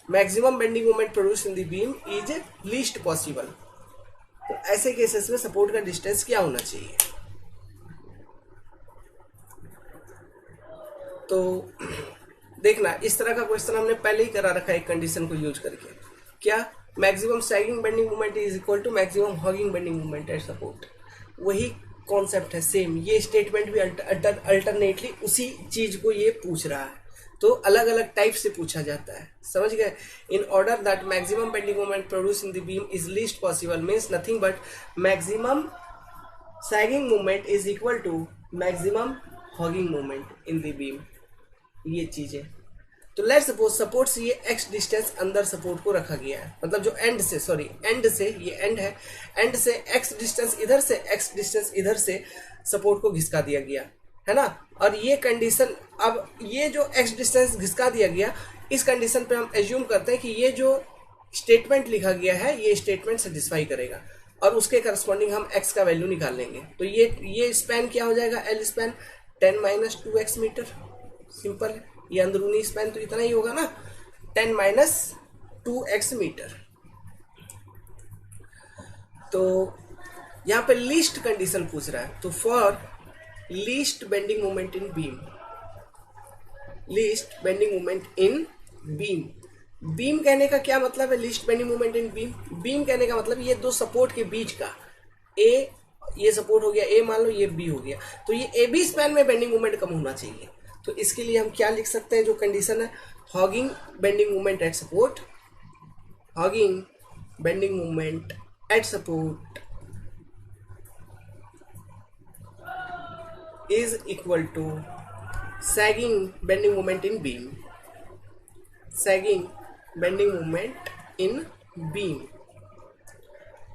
Maximum bending moment produce in the beam is least possible, तो ऐसे केसेस में सपोर्ट का डिस्टेंस क्या होना चाहिए? तो देखना, इस तरह का क्वेश्चन हमने पहले ही करा रखा है एक कंडीशन को यूज करके। क्या? Maximum sagging bending moment is equal to maximum hogging bending moment at support. वही कॉन्सेप्ट है, सेम। ये स्टेटमेंट भी अल्टरनेटली उसी चीज को ये पूछ रहा है, तो अलग अलग टाइप से पूछा जाता है, समझ गए। In order that maximum bending moment produce in the beam is least possible means nothing but maximum sagging moment is equal to maximum hogging moment in the beam, ये चीजें। तो लेट्स सपोज सपोर्ट से ये x डिस्टेंस अंदर सपोर्ट को रखा गया है, मतलब जो एंड से, सॉरी एंड से, ये एंड है, एंड से x डिस्टेंस इधर से, x डिस्टेंस इधर से सपोर्ट को घिसका दिया गया है ना। और ये कंडीशन, अब ये जो x डिस्टेंस घिसका दिया गया, इस कंडीशन पे हम एज्यूम करते हैं कि ये जो स्टेटमेंट लिखा गया है ये स्टेटमेंट सेटिस्फाई करेगा, और उसके करस्पॉन्डिंग हम x का वैल्यू निकाल लेंगे। तो ये स्पैन क्या हो जाएगा? L span 10 - 2x metre, simple है। ये अंदरूनी स्पैन तो इतना ही होगा ना, 10 - 2x मीटर। तो यहाँ पे लीस्ट कंडीशन पूछ रहा है, तो for least bending moment in beam, least bending moment in beam, beam कहने का क्या मतलब है, least bending moment in beam. Beam कहने का मतलब ये दो सपोर्ट के बीच का, ए ये सपोर्ट हो गया ए मान लो, ये बी हो गया, तो ये ए बी स्पैन में बेंडिंग मोमेंट कम होना चाहिए। तो इसके लिए हम क्या लिख सकते हैं, जो कंडीशन है, hugging bending moment at support, hugging bending moment at support is equal to sagging bending moment in beam, sagging bending moment in beam।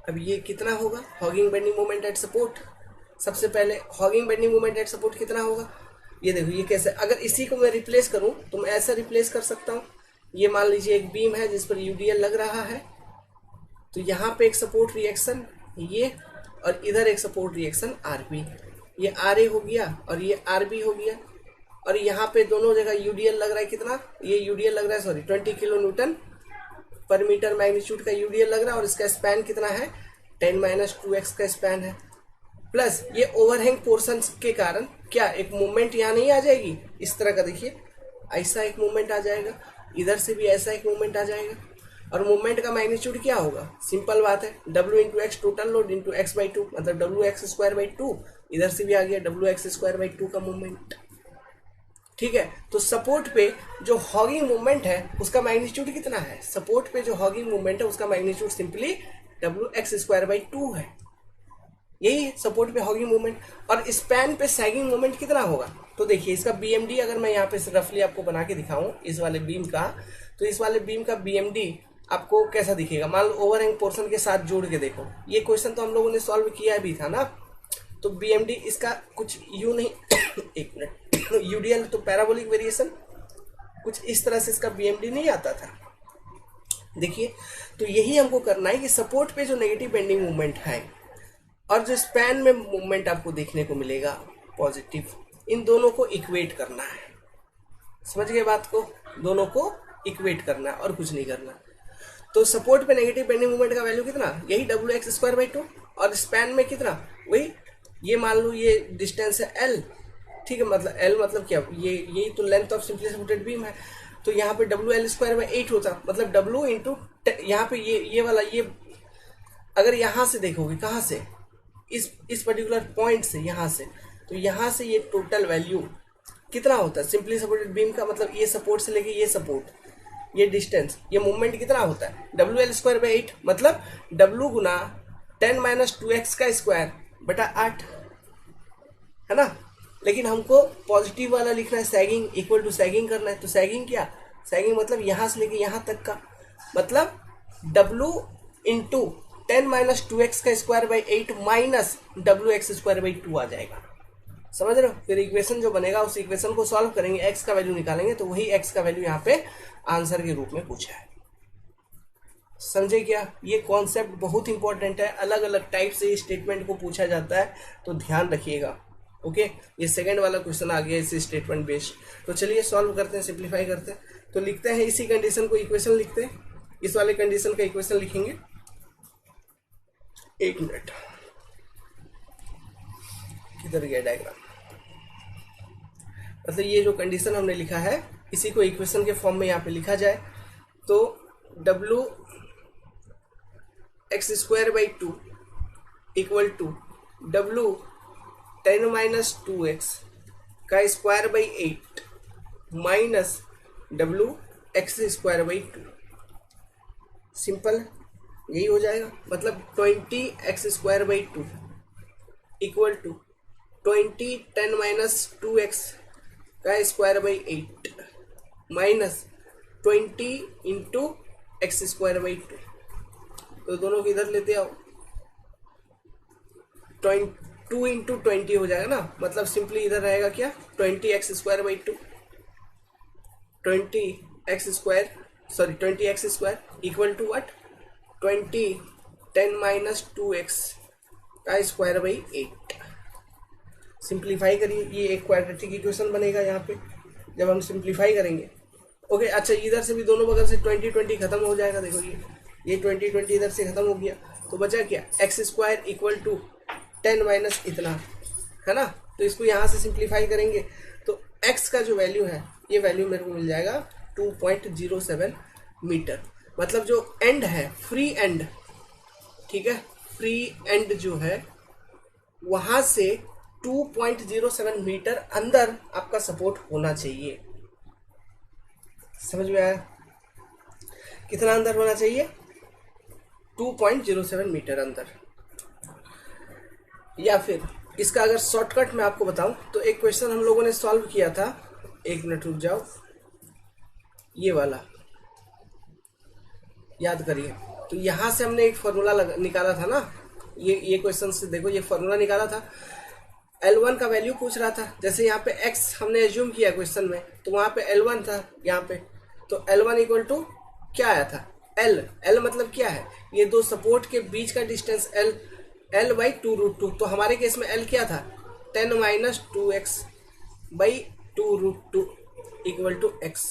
अब ये कितना होगा, hugging bending moment at support. सबसे पहले hugging bending moment at support कितना होगा, ये देखो ये कैसे, अगर इसी को मैं रिप्लेस करूं तो मैं ऐसा रिप्लेस कर सकता हूं। ये मान लीजिए एक बीम है जिस पर यूडीएल लग रहा है, तो यहाँ पे एक सपोर्ट रिएक्शन ये, और इधर एक सपोर्ट रिएक्शन आरबी, ये आर ए हो गया और ये आर बी हो गया, और यहाँ पे दोनों जगह यूडीएल लग रहा है, कितना ये यूडीएल लग रहा है, sorry 20 kilo newton per metre magnitude का यूडीएल लग रहा है, और इसका स्पैन कितना है 10-2x का स्पैन है। प्लस ये ओवरहैंग पोर्शन के कारण क्या एक मूवमेंट यहाँ नहीं आ जाएगी, इस तरह का देखिए ऐसा एक मूवमेंट आ जाएगा, इधर से भी ऐसा एक मूवमेंट आ जाएगा, और मूवमेंट का मैग्नीट्यूड क्या होगा, सिंपल बात है, W into x total load into x/2, मतलब WX²/2, इधर से भी आ गया WX²/2 का मूवमेंट। ठीक है, तो सपोर्ट पे जो हॉगिंग मूवमेंट है उसका मैग्नीट्यूड कितना है, सपोर्ट पे जो हॉगिंग मूवमेंट है उसका मैग्नीट्यूड सिंपली WX²/2 है, यही सपोर्ट पे हॉगिंग मूवमेंट। और स्पैन पे सैगिंग मूवमेंट कितना होगा, तो देखिए इसका BMD अगर मैं यहाँ पे रफली आपको बना के दिखाऊं इस वाले बीम का, तो इस वाले बीम का BMD आपको कैसा दिखेगा, मान लो ओवरहैंग पोर्शन के साथ जोड़ के देखो, ये क्वेश्चन तो हम लोगों ने सॉल्व किया भी था ना, तो BMD इसका कुछ यू नहीं एक मिनट, यूडीएल तो पैराबोलिक वेरिएशन, कुछ इस तरह से इसका BMD नहीं आता था। देखिए तो यही हमको करना है कि सपोर्ट पे जो नेगेटिव बेंडिंग मूवमेंट है और जो स्पैन में मूवमेंट आपको देखने को मिलेगा पॉजिटिव, इन दोनों को इक्वेट करना है। समझ गए बात को, दोनों को इक्वेट करना है और कुछ नहीं करना। तो सपोर्ट पे नेगेटिव बेंडिंग मूवमेंट का वैल्यू कितना, यही WX²/2, और स्पैन में कितना, वही ये मान लो ये डिस्टेंस है L, ठीक है, मतलब L मतलब क्या, ये यही तो length of simply supported beam है, तो यहाँ पे WL²/8 होता, मतलब W इंटू यहाँ पे ये वाला, ये अगर यहाँ से देखोगे, कहाँ से, इस पर्टिकुलर पॉइंट से, यहाँ से, तो यहाँ से ये टोटल वैल्यू कितना होता है सिंपली सपोर्टेड बीम का, मतलब ये सपोर्ट से लेके ये सपोर्ट, ये डिस्टेंस, ये मूवमेंट कितना होता है WL²/8, मतलब W गुना 10-2x का स्क्वायर बटा 8, है ना। लेकिन हमको पॉजिटिव वाला लिखना है, सैगिंग इक्वल टू सैगिंग करना है, तो सैगिंग क्या, सैगिंग मतलब यहाँ से लेके यहाँ तक का, मतलब W इंटू 10-2x का स्क्वायर/8 माइनस WX²/2 आ जाएगा, समझ रहे हो। फिर इक्वेशन जो बनेगा उस इक्वेशन को सॉल्व करेंगे, x का वैल्यू निकालेंगे, तो वही x का वैल्यू यहाँ पे आंसर के रूप में पूछा है। समझे क्या, ये कॉन्सेप्ट बहुत इंपॉर्टेंट है, अलग अलग टाइप से इस स्टेटमेंट को पूछा जाता है, तो ध्यान रखिएगा। ओके, ये सेकंड वाला क्वेश्चन आ गया इस स्टेटमेंट बेस्ड। तो चलिए सॉल्व करते हैं, सिंप्लीफाई करते हैं। तो लिखते हैं इसी कंडीशन को, इक्वेशन लिखते हैं, इस वाले कंडीशन का इक्वेशन लिखेंगे। एक मिनट, किधर गया डायग्राम, मतलब ये जो कंडीशन हमने लिखा है इसी को इक्वेशन के फॉर्म में यहाँ पे लिखा जाए, तो WX²/2 equal to W 10-2x का स्क्वायर/8 माइनस WX²/2, सिंपल यही हो जाएगा, मतलब 20x²/2 इक्वल टू 20 10-2x का स्क्वायर/8 माइनस 20 इंटू x²/2, तो दोनों को इधर लेते आओ, 2 इंटू 20 हो जाएगा ना, मतलब सिंपली इधर रहेगा क्या 20x² 20x² equal to what 20 10-2x का स्क्वायर/8। सिंप्लीफाई करिए, ये एक क्वाड्रेटिक इक्वेशन बनेगा यहाँ पे जब हम सिंप्लीफाई करेंगे। ओके, अच्छा इधर से भी दोनों बगल से 20 खत्म हो जाएगा, देखो ये 20 इधर से खत्म हो गया, तो बचा क्या x² इक्वल टू 10 माइनस इतना, है ना। तो इसको यहाँ से सिंप्लीफाई करेंगे तो x का जो वैल्यू है ये वैल्यू मेरे को मिल जाएगा 2.07 मीटर। मतलब जो एंड है, फ्री एंड, ठीक है, फ्री एंड जो है वहां से 2.07 मीटर अंदर आपका सपोर्ट होना चाहिए। समझ में आया? कितना अंदर होना चाहिए? 2.07 मीटर अंदर। या फिर इसका अगर शॉर्टकट मैं आपको बताऊं तो एक क्वेश्चन हम लोगों ने सॉल्व किया था, एक मिनट रुक जाओ, ये वाला याद करिए। तो यहाँ से हमने एक फॉर्मूला निकाला था ना, ये क्वेश्चन से देखो, ये फॉर्मूला निकाला था। L1 का वैल्यू पूछ रहा था, जैसे यहाँ पे x हमने एज्यूम किया क्वेश्चन में, तो वहाँ पे L1 था यहाँ पे, तो L1 इक्वल टू क्या आया था? L मतलब क्या है? ये दो सपोर्ट के बीच का डिस्टेंस L बाई 2√2। तो हमारे केस में L क्या था? 10 minus 2x by 2√2 equal to x।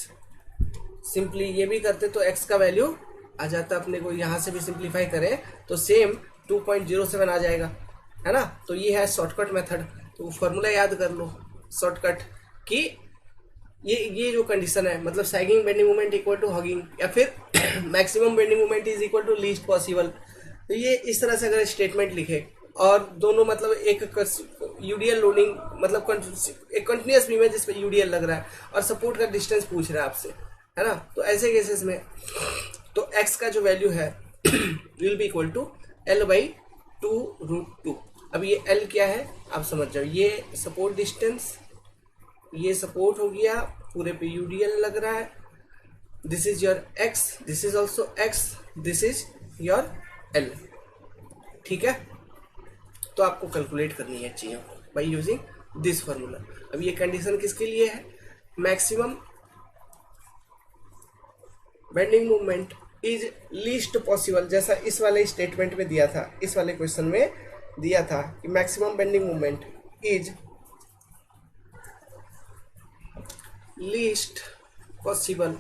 Simply ये भी करते तो x का वैल्यू आ जाता, अपने को यहाँ से भी सिंप्लीफाई करें तो सेम 2.07 आ जाएगा, है ना। तो ये है शॉर्टकट मेथड। तो फॉर्मूला याद कर लो शॉर्टकट कि ये जो कंडीशन है, मतलब sagging bending moment equal to hogging, या फिर maximum bending moment is equal to least possible. तो ये इस तरह से अगर स्टेटमेंट लिखे और दोनों मतलब एक यूडीएल लोडिंग, मतलब एक कंटिन्यूस बीम है जिसपे यूडीएल लग रहा है और सपोर्ट का डिस्टेंस पूछ रहा है आपसे, है ना। तो ऐसे केसेस में तो x का जो वैल्यू है will be equal to L by 2√2। अब ये L क्या है आप समझ जाओ, ये सपोर्ट डिस्टेंस, ये सपोर्ट हो गया, पूरे पे यूडीएल लग रहा है, this is your x, this is also x, this is your L, ठीक है। तो आपको कैलकुलेट करनी है चीज़ों बाई यूजिंग दिस फॉर्मूला। अब ये कंडीशन किसके लिए है? Maximum bending movement is least possible, जैसा इस वाले स्टेटमेंट में दिया था, इस वाले क्वेश्चन में दिया था कि maximum bending movement is least possible.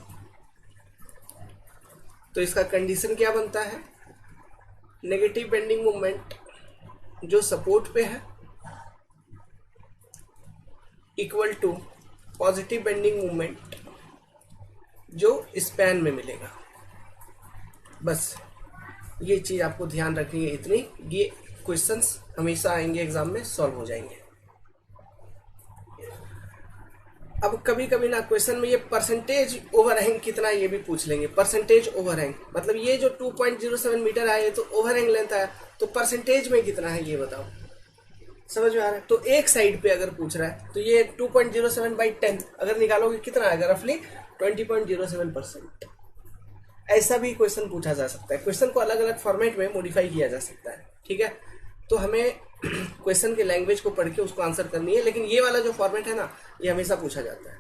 तो इसका कंडीशन क्या बनता है? नेगेटिव बेंडिंग मूवमेंट जो सपोर्ट पे है equal to positive bending movement जो स्पैन में मिलेगा। बस ये चीज आपको ध्यान रखनी है इतनी, ये क्वेश्चंस हमेशा आएंगे एग्जाम में, सॉल्व हो जाएंगे। अब कभी कभी ना क्वेश्चन में ये परसेंटेज ओवरहैंग कितना ये भी पूछ लेंगे। परसेंटेज ओवरहैंग मतलब ये जो 2.07 मीटर आए तो ओवरहैंग लेंथ आया, तो परसेंटेज में कितना है ये बताओ। समझ में आ रहा है? तो एक साइड पे अगर पूछ रहा है तो ये 2.07 बाई 10 अगर निकालोगे कितना आएगा? रफली 20.07%। ऐसा भी क्वेश्चन पूछा जा सकता है, क्वेश्चन को अलग अलग फॉर्मेट में मॉडिफाई किया जा सकता है, ठीक है। तो हमें क्वेश्चन के लैंग्वेज को पढ़ के उसको आंसर करनी है, लेकिन ये वाला जो फॉर्मेट है ना, ये हमेशा पूछा जाता है।